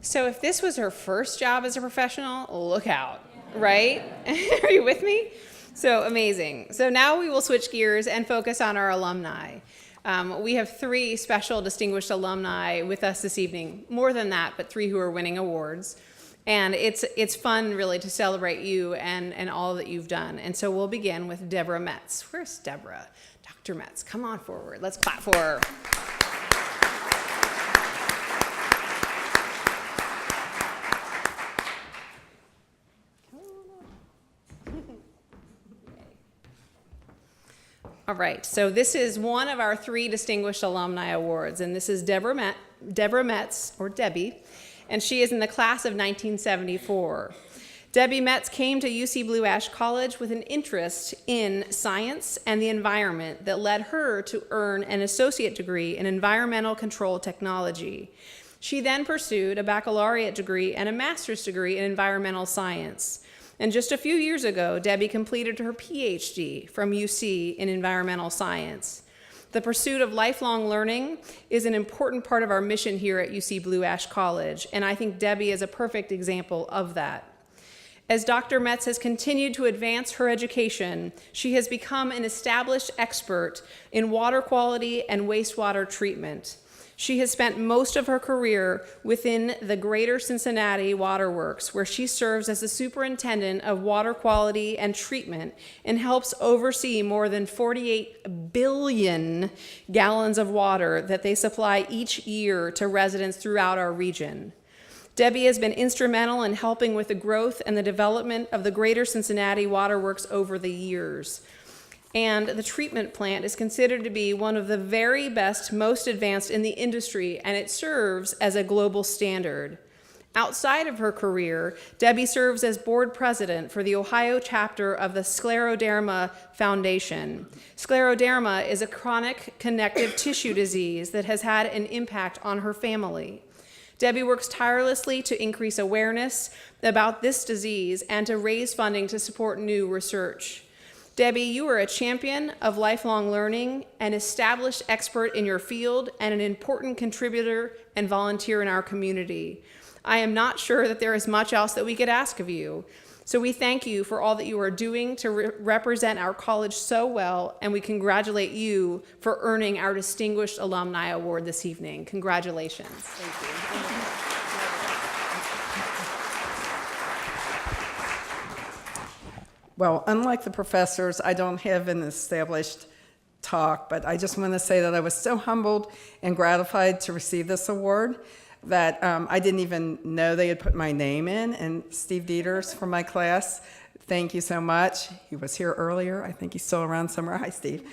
So if this was her first job as a professional, look out, right? Are you with me? So amazing. So now we will switch gears and focus on our alumni. We have 3 special distinguished alumni with us this evening. More than that, but 3 who are winning awards. And it's fun, really, to celebrate you and all that you've done. And so we'll begin with Deborah Metz. Where's Deborah? Dr. Metz, come on forward. Let's clap for her. All right, so this is one of our 3 Distinguished Alumni Awards, and this is Deborah Metz, or Debbie, and she is in the class of 1974. Debbie Metz came to UC Blue Ash College with an interest in science and the environment that led her to earn an associate degree in environmental control technology. She then pursued a baccalaureate degree and a master's degree in environmental science. And just a few years ago, Debbie completed her PhD from UC in environmental science. The pursuit of lifelong learning is an important part of our mission here at UC Blue Ash College, and I think Debbie is a perfect example of that. As Dr. Metz has continued to advance her education, she has become an established expert in water quality and wastewater treatment. She has spent most of her career within the Greater Cincinnati Waterworks, where she serves as the superintendent of water quality and treatment and helps oversee more than 48 billion gallons of water that they supply each year to residents throughout our region. Debbie has been instrumental in helping with the growth and the development of the Greater Cincinnati Waterworks over the years. And the treatment plant is considered to be one of the very best, most advanced in the industry, and it serves as a global standard. Outside of her career, Debbie serves as board president for the Ohio chapter of the Scleroderma Foundation. Scleroderma is a chronic connective tissue disease that has had an impact on her family. Debbie works tirelessly to increase awareness about this disease and to raise funding to support new research. Debbie, you are a champion of lifelong learning, an established expert in your field, and an important contributor and volunteer in our community. I am not sure that there is much else that we could ask of you. So we thank you for all that you are doing to represent our college so well, and we congratulate you for earning our Distinguished Alumni Award this evening. Congratulations. Thank you. Well, unlike the professors, I don't have an established talk, but I just want to say that I was so humbled and gratified to receive this award that I didn't even know they had put my name in. And Steve Dieters from my class, thank you so much. He was here earlier. I think he's still around somewhere. Hi, Steve.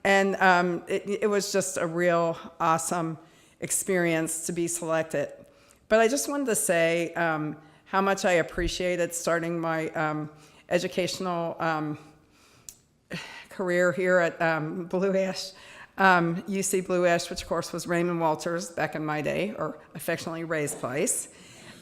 It was just a real awesome experience to be selected. But I just wanted to say how much I appreciated starting my educational career here at Blue Ash, UC Blue Ash, which of course was Raymond Walters back in my day, or affectionately Ray's place.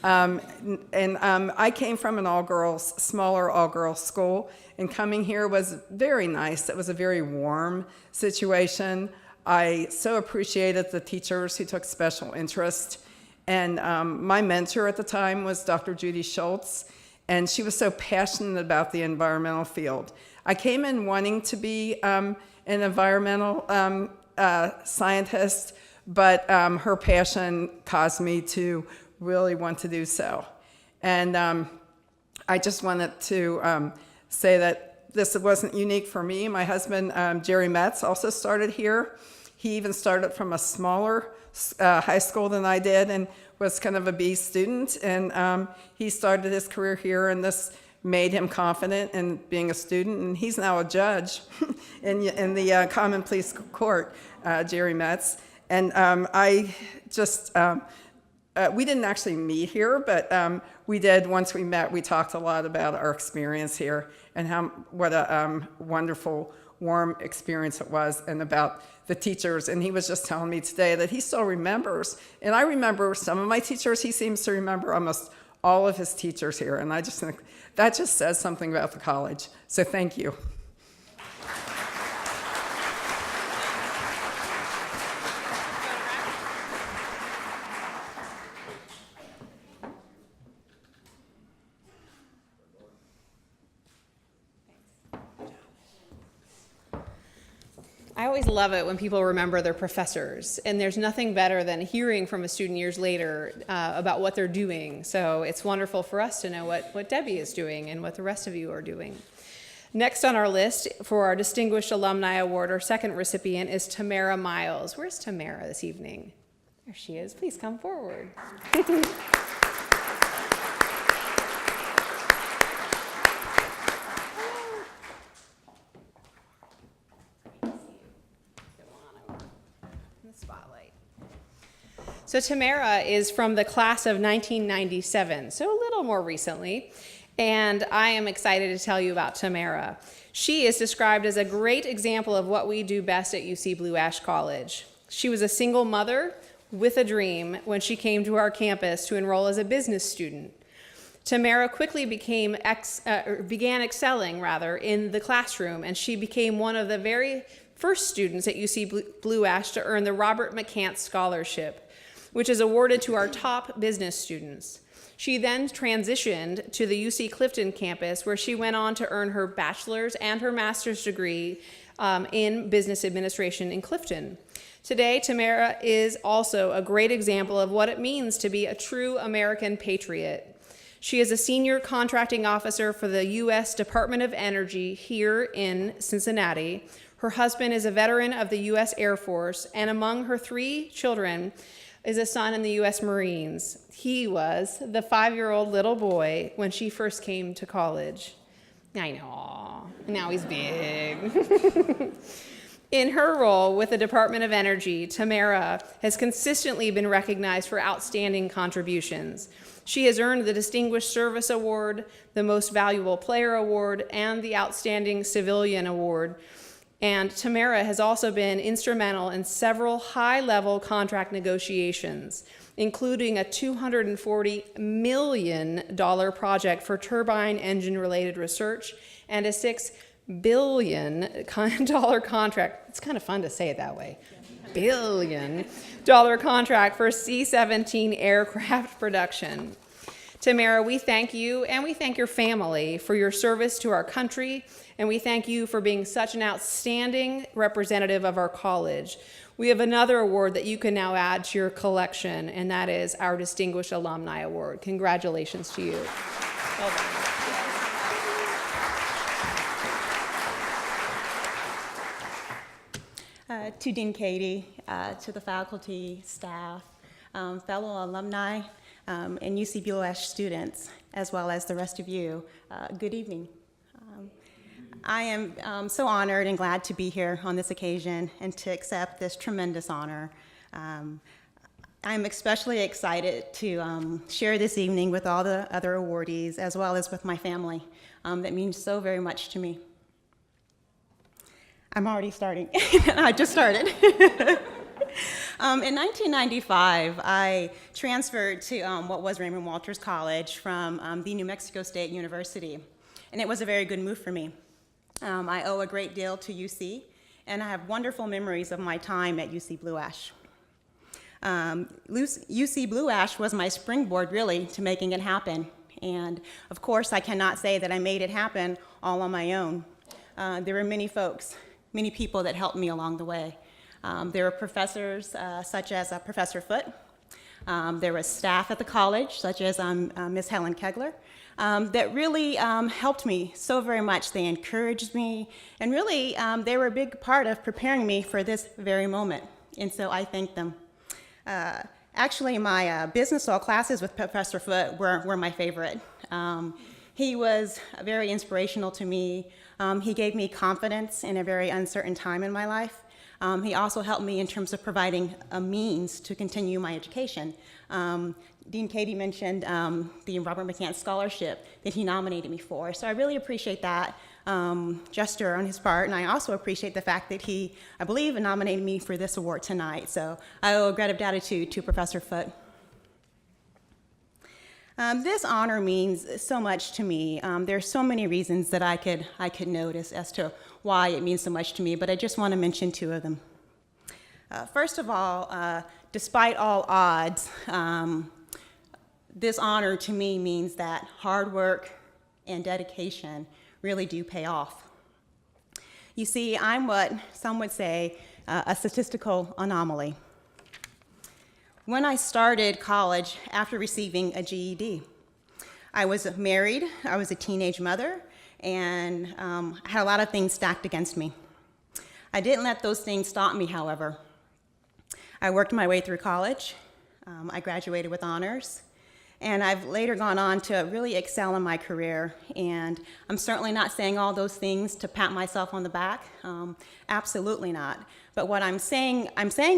I came from an all-girls, smaller all-girls school, and coming here was very nice. It was a very warm situation. I so appreciated the teachers who took special interest. And my mentor at the time was Dr. Judy Schultz, and she was so passionate about the environmental field. I came in wanting to be an environmental scientist, but her passion caused me to really want to do so. And I just wanted to say that this wasn't unique for me. My husband, Jerry Metz, also started here. He even started from a smaller high school than I did and was kind of a B student. And he started his career here, and this made him confident in being a student. And he's now a judge in the Common Pleas Court, Jerry Metz. And I just, we didn't actually meet here, but we did. Once we met, we talked a lot about our experience here and what a wonderful, warm experience it was, and about the teachers. And he was just telling me today that he still remembers, and I remember some of my teachers. He seems to remember almost all of his teachers here, and I just think that just says something about the college. So thank you. I always love it when people remember their professors, and there's nothing better than hearing from a student years later about what they're doing. So it's wonderful for us to know what Debbie is doing and what the rest of you are doing. Next on our list for our Distinguished Alumni Award, our second recipient is Tamara Miles. Where's Tamara this evening? There she is. Please come forward. So Tamara is from the class of 1997, so a little more recently, and I am excited to tell you about Tamara. She is described as a great example of what we do best at UC Blue Ash College. She was a single mother with a dream when she came to our campus to enroll as a business student. Tamara quickly began excelling in the classroom, and she became one of the very first students at UC Blue Ash to earn the Robert McCants Scholarship, which is awarded to our top business students. She then transitioned to the UC Clifton campus, where she went on to earn her bachelor's and her master's degree in business administration in Clifton. Today, Tamara is also a great example of what it means to be a true American patriot. She is a senior contracting officer for the U.S. Department of Energy here in Cincinnati. Her husband is a veteran of the U.S. Air Force, and among her 3 children is a son in the U.S. Marines. He was the 5-year-old little boy when she first came to college. I know, now he's big. In her role with the Department of Energy, Tamara has consistently been recognized for outstanding contributions. She has earned the Distinguished Service Award, the Most Valuable Player Award, and the Outstanding Civilian Award. And Tamara has also been instrumental in several high-level contract negotiations, including a $240 million project for turbine engine-related research and a $6 billion contract. It's kind of fun to say it that way. $billion contract for C-17 aircraft production. Tamara, we thank you and we thank your family for your service to our country, and we thank you for being such an outstanding representative of our college. We have another award that you can now add to your collection, and that is our Distinguished Alumni Award. Congratulations to you. Well done. To Dean Katie, to the faculty, staff, fellow alumni, and UC Blue Ash students, as well as the rest of you, good evening. I am so honored and glad to be here on this occasion and to accept this tremendous honor. I'm especially excited to share this evening with all the other awardees, as well as with my family. That means so very much to me. I'm already starting. I just started. In 1995, I transferred to what was Raymond Walters College from the New Mexico State University, and it was a very good move for me. I owe a great deal to UC, and I have wonderful memories of my time at UC Blue Ash. UC Blue Ash was my springboard, really, to making it happen. And of course, I cannot say that I made it happen all on my own. There were many folks, many people that helped me along the way. There were professors such as Professor Foote. There was staff at the college, such as Ms. Helen Kegler, that really helped me so very much. They encouraged me, and really they were a big part of preparing me for this very moment, and so I thank them. Actually, my business law classes with Professor Foote were my favorite. He was very inspirational to me. He gave me confidence in a very uncertain time in my life. He also helped me in terms of providing a means to continue my education. Dean Katie mentioned the Robert McCants Scholarship that he nominated me for, so I really appreciate that gesture on his part, and I also appreciate the fact that he, I believe, nominated me for this award tonight, so I owe a great of gratitude to Professor Foote. This honor means so much to me. There are so many reasons that I could notice as to why it means so much to me, but I just want to mention 2 of them. First of all, despite all odds, this honor to me means that hard work and dedication really do pay off. You see, I'm what some would say a statistical anomaly. When I started college after receiving a GED, I was married, I was a teenage mother, and I had a lot of things stacked against me. I didn't let those things stop me, however. I worked my way through college. I graduated with honors, And I've later gone on to really excel in my career. And I'm certainly not saying all those things to pat myself on the back. Absolutely not. But what I'm saying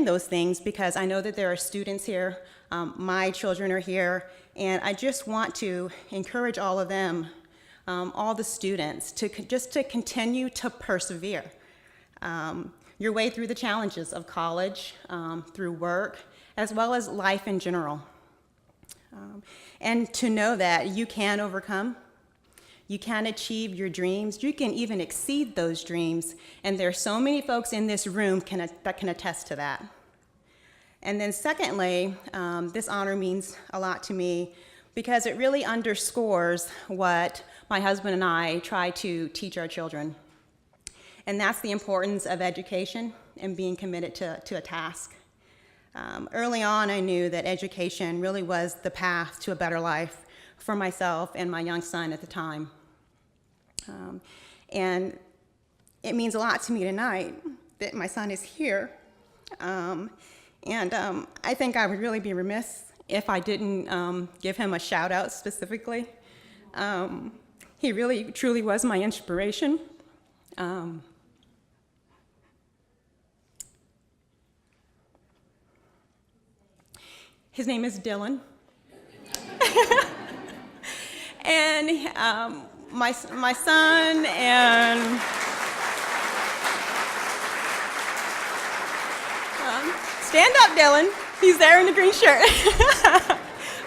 those things because I know that there are students here. My children are here. And I just want to encourage all of them, all the students, to continue to persevere your way through the challenges of college, through work, as well as life in general. And to know that you can overcome, you can achieve your dreams, you can even exceed those dreams, and there are so many folks in this room that can attest to that. And then secondly, this honor means a lot to me because it really underscores what my husband and I try to teach our children. And that's the importance of education and being committed to a task. Early on, I knew that education really was the path to a better life for myself and my young son at the time. And it means a lot to me tonight that my son is here. I think I would really be remiss if I didn't give him a shout out specifically. He really, truly was my inspiration. His name is Dylan. And my son and stand up, Dylan. He's there in the green shirt.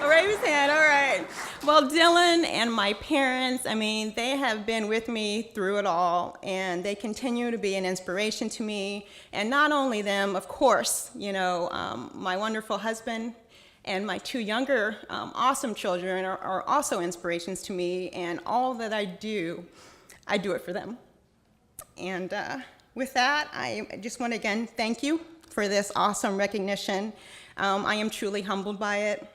I'll raise his hand, all right. Well, Dylan and my parents, I mean, they have been with me through it all, and they continue to be an inspiration to me. And not only them, of course, you know, my wonderful husband and my two younger awesome children are also inspirations to me, and all that I do it for them. And with that, I just want to again thank you for this awesome recognition. I am truly humbled by it.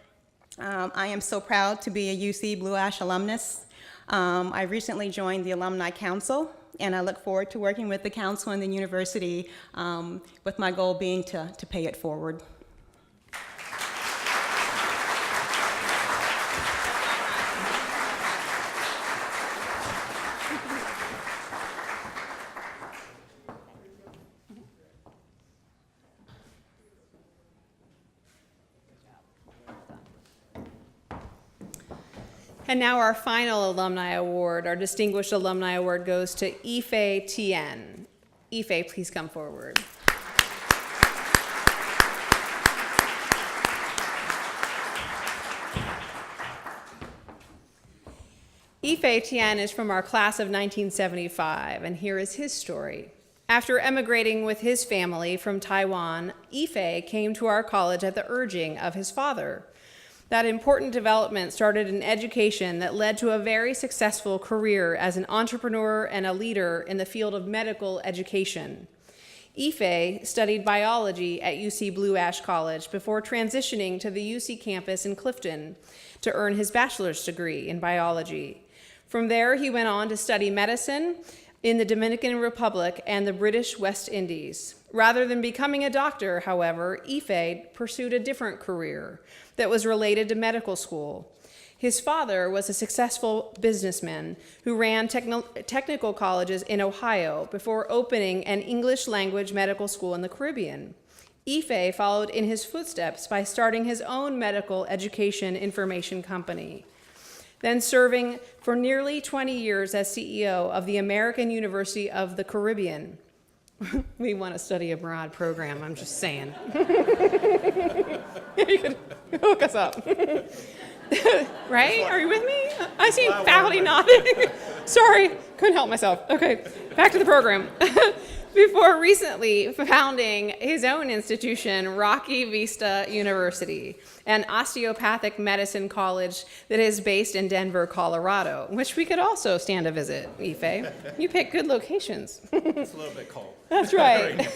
I am so proud to be a UC Blue Ash alumnus. I recently joined the Alumni Council, and I look forward to working with the council and the university with my goal being to pay it forward. And now our final Alumni Award, our Distinguished Alumni Award goes to Yife Tien. Yife, please come forward. Yife Tien is from our class of 1975, and here is his story. After emigrating with his family from Taiwan, Yife came to our college at the urging of his father. That important development started an education that led to a very successful career as an entrepreneur and a leader in the field of medical education. Yife studied biology at UC Blue Ash College before transitioning to the UC campus in Clifton to earn his bachelor's degree in biology. From there, he went on to study medicine in the Dominican Republic and the British West Indies. Rather than becoming a doctor, however, Yife pursued a different career that was related to medical school. His father was a successful businessman who ran technical colleges in Ohio before opening an English language medical school in the Caribbean. Yife followed in his footsteps by starting his own medical education information company, then serving for nearly 20 years as CEO of the American University of the Caribbean. We want to study abroad program, I'm just saying. You could hook us up. Right? Are you with me? I see faculty nodding. Sorry, couldn't help myself. Okay, back to the program. Before recently founding his own institution, Rocky Vista University, an osteopathic medicine college that is based in Denver, Colorado, which we could also stand to visit, Yife. You pick good locations. It's a little bit cold. That's right.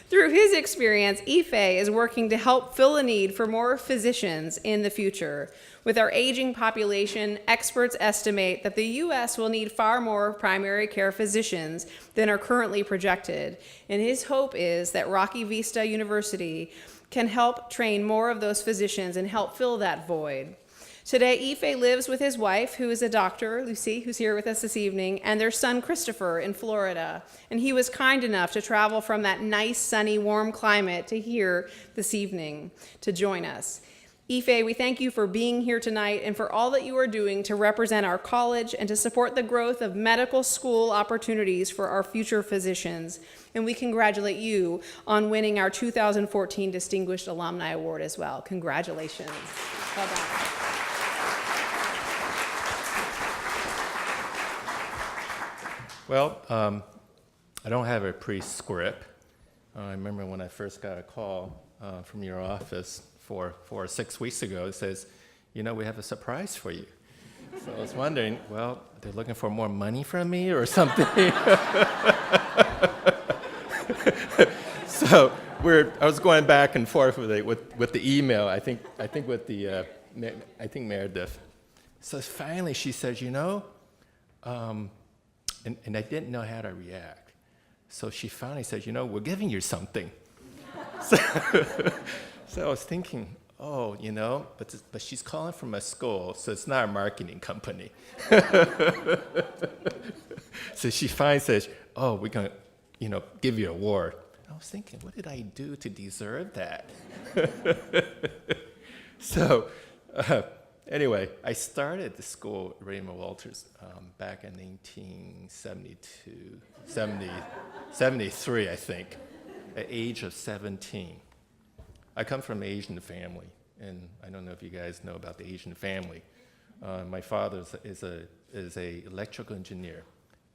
Through his experience, Yife is working to help fill a need for more physicians in the future. With our aging population, experts estimate that the U.S. will need far more primary care physicians than are currently projected. And his hope is that Rocky Vista University can help train more of those physicians and help fill that void. Today, Yife lives with his wife, who is a doctor, Lucy, who's here with us this evening, and their son, Christopher, in Florida. And he was kind enough to travel from that nice, sunny, warm climate to here this evening to join us. Yife, we thank you for being here tonight and for all that you are doing to represent our college and to support the growth of medical school opportunities for our future physicians. And we congratulate you on winning our 2014 Distinguished Alumni Award as well. Congratulations. Bye-bye. Well, I don't have a pre-script. I remember when I first got a call from your office 4 or 6 weeks ago. It says, you know, we have a surprise for you. So I was wondering, well, they're looking for more money from me or something. So I was going back and forth with the email. I think with the Meredith. So finally, she says, you know. And I didn't know how to react. So she finally said, you know, we're giving you something. So I was thinking, oh, you know, but she's calling from a school, so it's not a marketing company. So she finally says, oh, we're going to, you know, give you an award. I was thinking, what did I do to deserve that? So anyway, I started the school, Raymond Walters, back in 1973, I think, at age of 17. I come from an Asian family, and I don't know if you guys know about the Asian family. My father is a electrical engineer,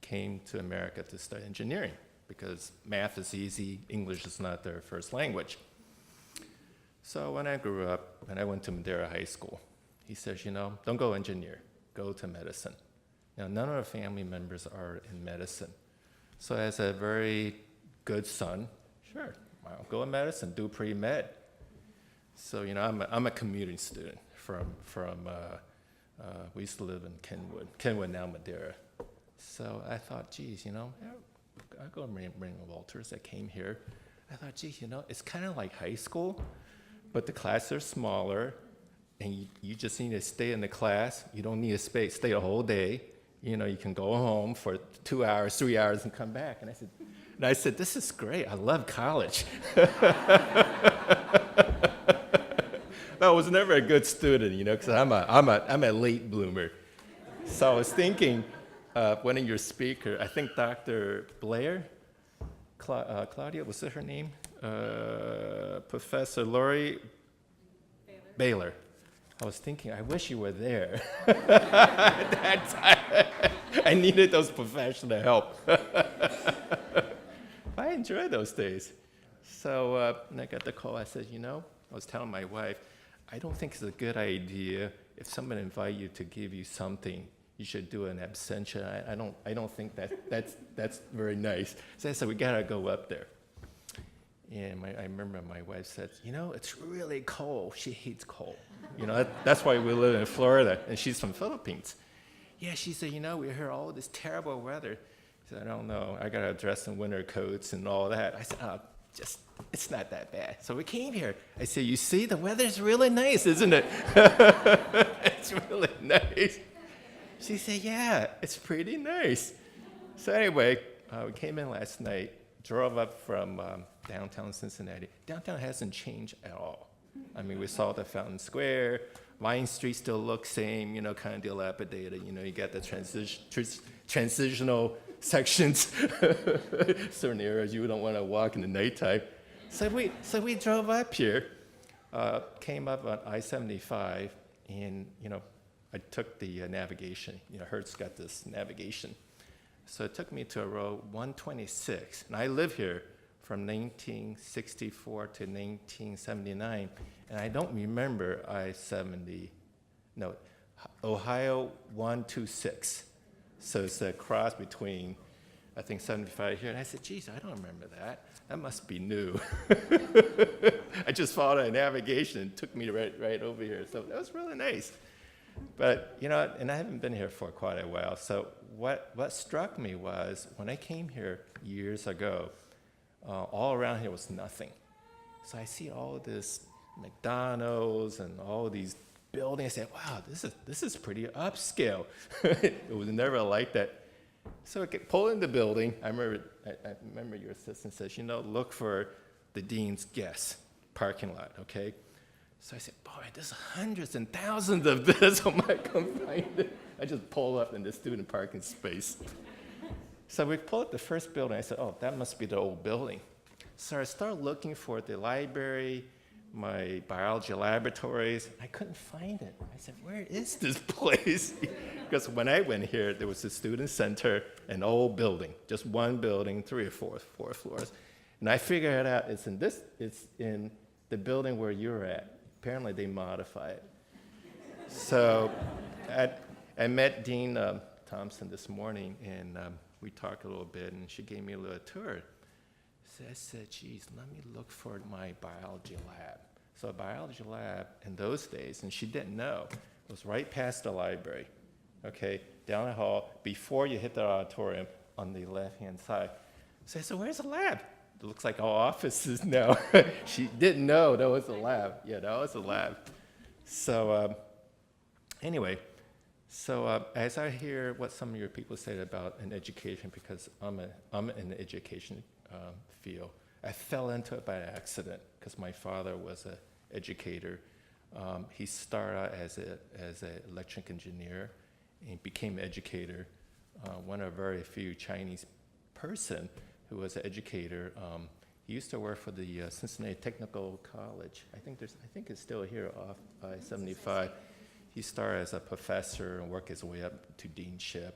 came to America to study engineering because math is easy, English is not their first language. So when I grew up, and I went to Madeira High School, he says, you know, don't go engineer, go to medicine. Now, none of our family members are in medicine. So as a very good son, sure, I'll go in medicine, do pre-med. So, you know, I'm a commuting student from we used to live in Kenwood, now Madeira. So I thought, geez, you know, I'll go to Raymond Walters. I came here. I thought, geez, you know, it's kind of like high school, but the classes are smaller, and you just need to stay in the class. You don't need to stay a whole day. You know, you can go home for 2 hours, 3 hours, and come back. And I said, this is great. I love college. I was never a good student, you know, because I'm a late bloomer. So I was thinking, one of your speakers, I think Dr. Blair, Claudia, was that her name? Professor Laurie Bailar. I was thinking, I wish you were there at that time. I needed those professional help. I enjoyed those days. So when I got the call, I said, you know, I was telling my wife, I don't think it's a good idea if someone invite you to give you something, you should do an absentia. I don't think that's very nice. So I said, we gotta go up there. And I remember my wife said, you know, it's really cold. She hates cold. You know, that's why we live in Florida, and she's from Philippines. Yeah, she said, you know, we hear all this terrible weather. I said, I don't know. I got to dress in winter coats and all that. I said, it's not that bad. So we came here. I said, you see, the weather's really nice, isn't it? It's really nice. She said, yeah, it's pretty nice. So anyway, we came in last night, drove up from downtown Cincinnati. Downtown hasn't changed at all. I mean, we saw the Fountain Square. Vine Street still looks same, you know, kind of dilapidated. You know, you got the transitional sections, certain areas you don't want to walk in the nighttime. So we drove up here, came up on I-75, and, you know, I took the navigation. You know, Hertz got this navigation. So it took me to row 126, and I live here from 1964 to 1979, and I don't remember Ohio 126. So it's a cross between, I think, 75 here. And I said, geez, I don't remember that. That must be new. I just followed a navigation and took me right over here. So that was really nice. But, you know, and I haven't been here for quite a while. So what struck me was when I came here years ago, all around here was nothing. So I see all this McDonald's and all these building. I said, wow, this is pretty upscale. It was never like that. So I get pulled in the building. I remember your assistant says, look for the dean's guest parking lot, okay? So I said, boy, there's hundreds and thousands of this. How am I going to find it? I just pulled up in the student parking space. So we pulled up the first building. I said, oh, that must be the old building. So I started looking for the library, my biology laboratories. I couldn't find it. I said, where is this place? Because when I went here, there was a student center, an old building, just one building, 3 or 4 floors. And I figured out it's in the building where you're at. Apparently they modified it. So I met Dean Thompson this morning, and we talked a little bit, and she gave me a little tour. So I said, geez, let me look for my biology lab. So a biology lab in those days, and she didn't know, was right past the library, okay, down the hall, before you hit the auditorium on the left-hand side. So I said, where's the lab? It looks like all offices now. She didn't know that was a lab. Yeah, that was a lab. So anyway, so as I hear what some of your people said about an education, because I'm in the education field, I fell into it by accident because my father was an educator. He started out as an electric engineer and became an educator. One of very few Chinese person who was an educator. He used to work for the Cincinnati Technical College. I think it's still here off by 75. He started as a professor and worked his way up to deanship.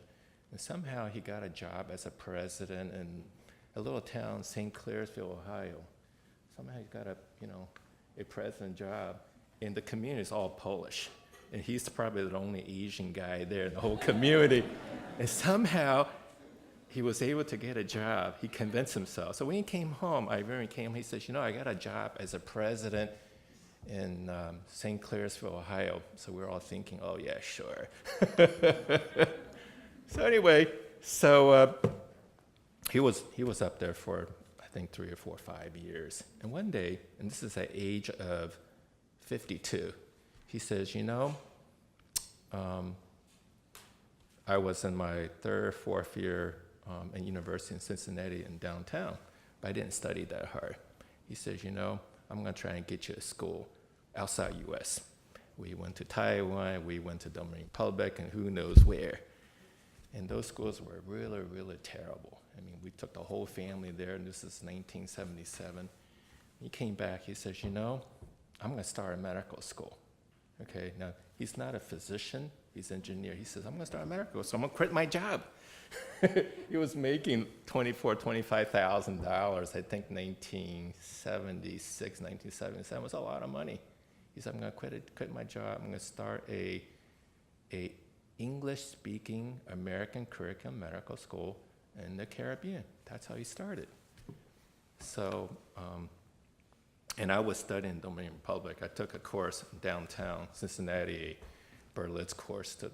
And somehow he got a job as a president in a little town, St. Clairsville, Ohio. Somehow he got a president job. And the community is all Polish. And he's probably the only Asian guy there in the whole community. And somehow he was able to get a job. He convinced himself. So when he came home, he says, I got a job as a president in St. Clairsville, Ohio. So we're all thinking, oh yeah, sure. So anyway, he was up there for, I think, 3 or 4 or 5 years. And one day, and this is at the age of 52, he says, I was in my 3rd or 4th year at university in Cincinnati in downtown, but I didn't study that hard. He says, I'm going to try and get you a school outside U.S. We went to Taiwan, we went to Dominican Republic, and who knows where. And those schools were really, really terrible. I mean, we took the whole family there, and this is 1977. He came back, he says, I'm going to start a medical school. Okay, now, he's not a physician, he's an engineer. He says, I'm going to start a medical school, so I'm going to quit my job. He was making $25,000, I think 1976, 1977 was a lot of money. He said, I'm going to quit my job, I'm going to start a English-speaking American curriculum medical school in the Caribbean. That's how he started. So, and I was studying in Dominican Republic. I took a course downtown Cincinnati, a Berlitz course to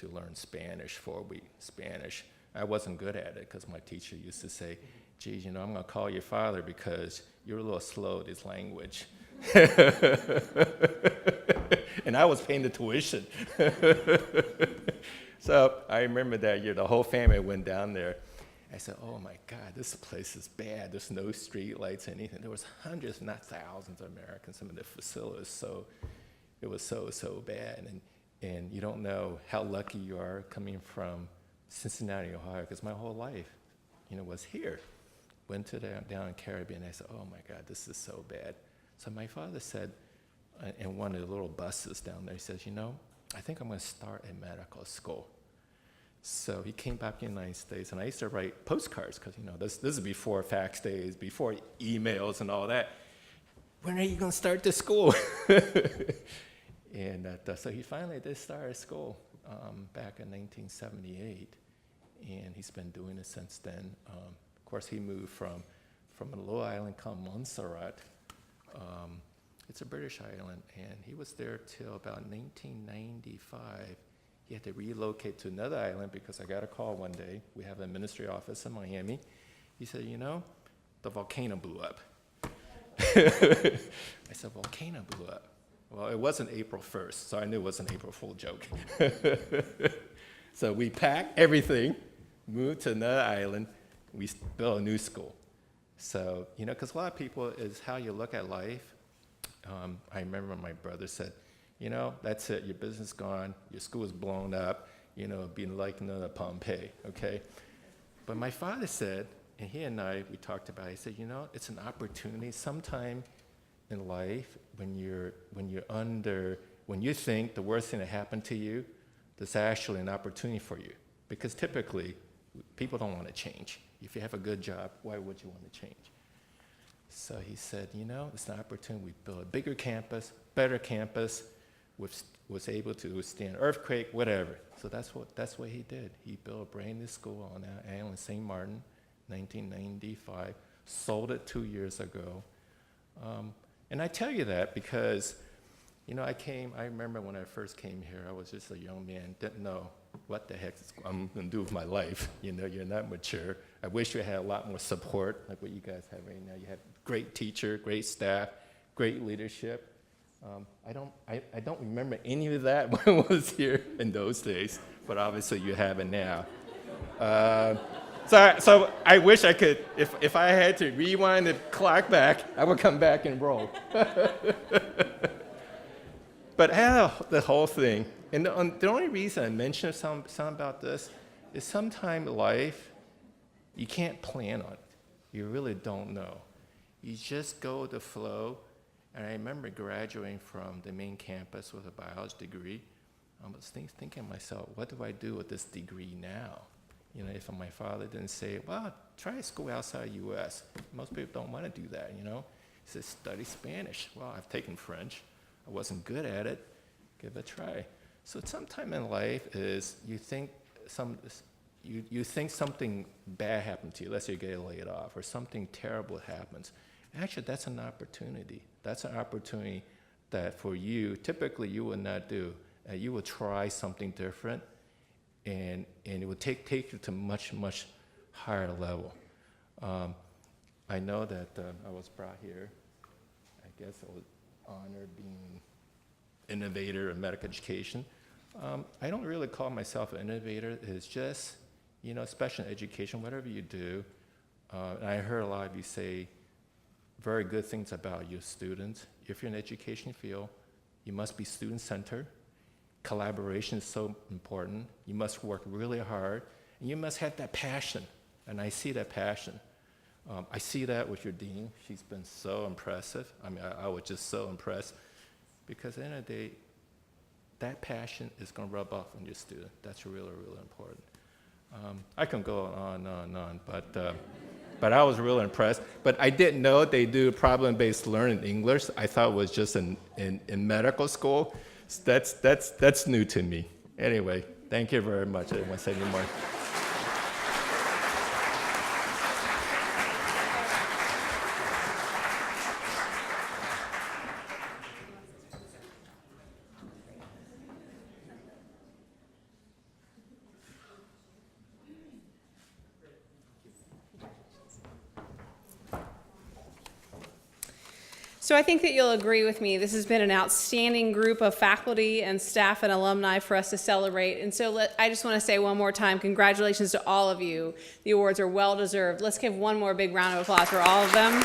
learn Spanish, 4-week Spanish. I wasn't good at it because my teacher used to say, geez, I'm going to call your father because you're a little slow at his language. And I was paying the tuition. So I remember that year, the whole family went down there. I said, oh my God, this place is bad. There's no street lights, anything. There was hundreds, not thousands of Americans in the facilities. So it was so bad. And you don't know how lucky you are coming from Cincinnati, Ohio, because my whole life, was here. Went to down in Caribbean. I said, oh my God, this is so bad. So my father said, in one of the little buses down there, he says, I think I'm going to start a medical school. So he came back to the United States, and I used to write postcards because, this is before fax days, before emails and all that. When are you going to start this school? And so he finally did start a school back in 1978, and he's been doing it since then. Of course, he moved from a little island called Montserrat. It's a British island, and he was there till about 1995. He had to relocate to another island because I got a call one day. We have a ministry office in Miami. He said, the volcano blew up. I said, volcano blew up. Well, it wasn't April 1st, so I knew it was an April Fool joke. So we packed everything, moved to another island, we built a new school. So, you know, because a lot of people is how you look at life. I remember my brother said, you know, that's it, your business gone, your school is blown up, you know, it'd be like another Pompeii, okay? But my father said, and he and I, we talked about it, he said, you know, it's an opportunity. Sometime in life, when you think the worst thing that happened to you, there's actually an opportunity for you. Because typically, people don't want to change. If you have a good job, why would you want to change? So he said, you know, it's an opportunity. We built a bigger campus, better campus, was able to withstand earthquake, whatever. So that's what he did. He built a brand new school on that island, St. Martin, 1995, sold it 2 years ago. And I tell you that because, you know, I remember when I first came here, I was just a young man, didn't know what the heck I'm gonna do with my life. You know, you're not mature. I wish you had a lot more support, like what you guys have right now. You have great teacher, great staff, great leadership. I don't remember any of that when I was here in those days, but obviously you have it now. So I wish I could, if I had to rewind the clock back, I would come back and roll. But the whole thing, and the only reason I mention something about this is sometime in life, you can't plan on it. You really don't know. You just go with the flow. And I remember graduating from the main campus with a biology degree. I was thinking to myself, what do I do with this degree now? You know, if my father didn't say, well, try school outside the U.S. Most people don't want to do that, you know. He says, study Spanish. Well, I've taken French. I wasn't good at it. Give it a try. So sometime in life is you think something bad happened to you. Let's say you get laid off or something terrible happens. Actually, that's an opportunity. That's an opportunity that for you, typically you would not do. You would try something different, and it would take you to much, much higher level. I know that I was brought here. I guess I was honored being innovator in medical education. I don't really call myself an innovator. It's just, you know, special education, whatever you do. And I heard a lot of you say very good things about your students. If you're in the education field, you must be student-centered. Collaboration is so important. You must work really hard, and you must have that passion, and I see that passion. I see that with your dean. She's been so impressive. I mean, I was just so impressed, because at the end of the day, that passion is going to rub off on your student. That's really, really important. I can go on and on, but I was really impressed. But I didn't know they do problem-based learning in English. I thought it was just in medical school. So that's new to me. Anyway, thank you very much. I didn't want to say any more. So I think that you'll agree with me. This has been an outstanding group of faculty and staff and alumni for us to celebrate. And so I just want to say one more time, congratulations to all of you. The awards are well deserved. Let's give one more big round of applause for all of them.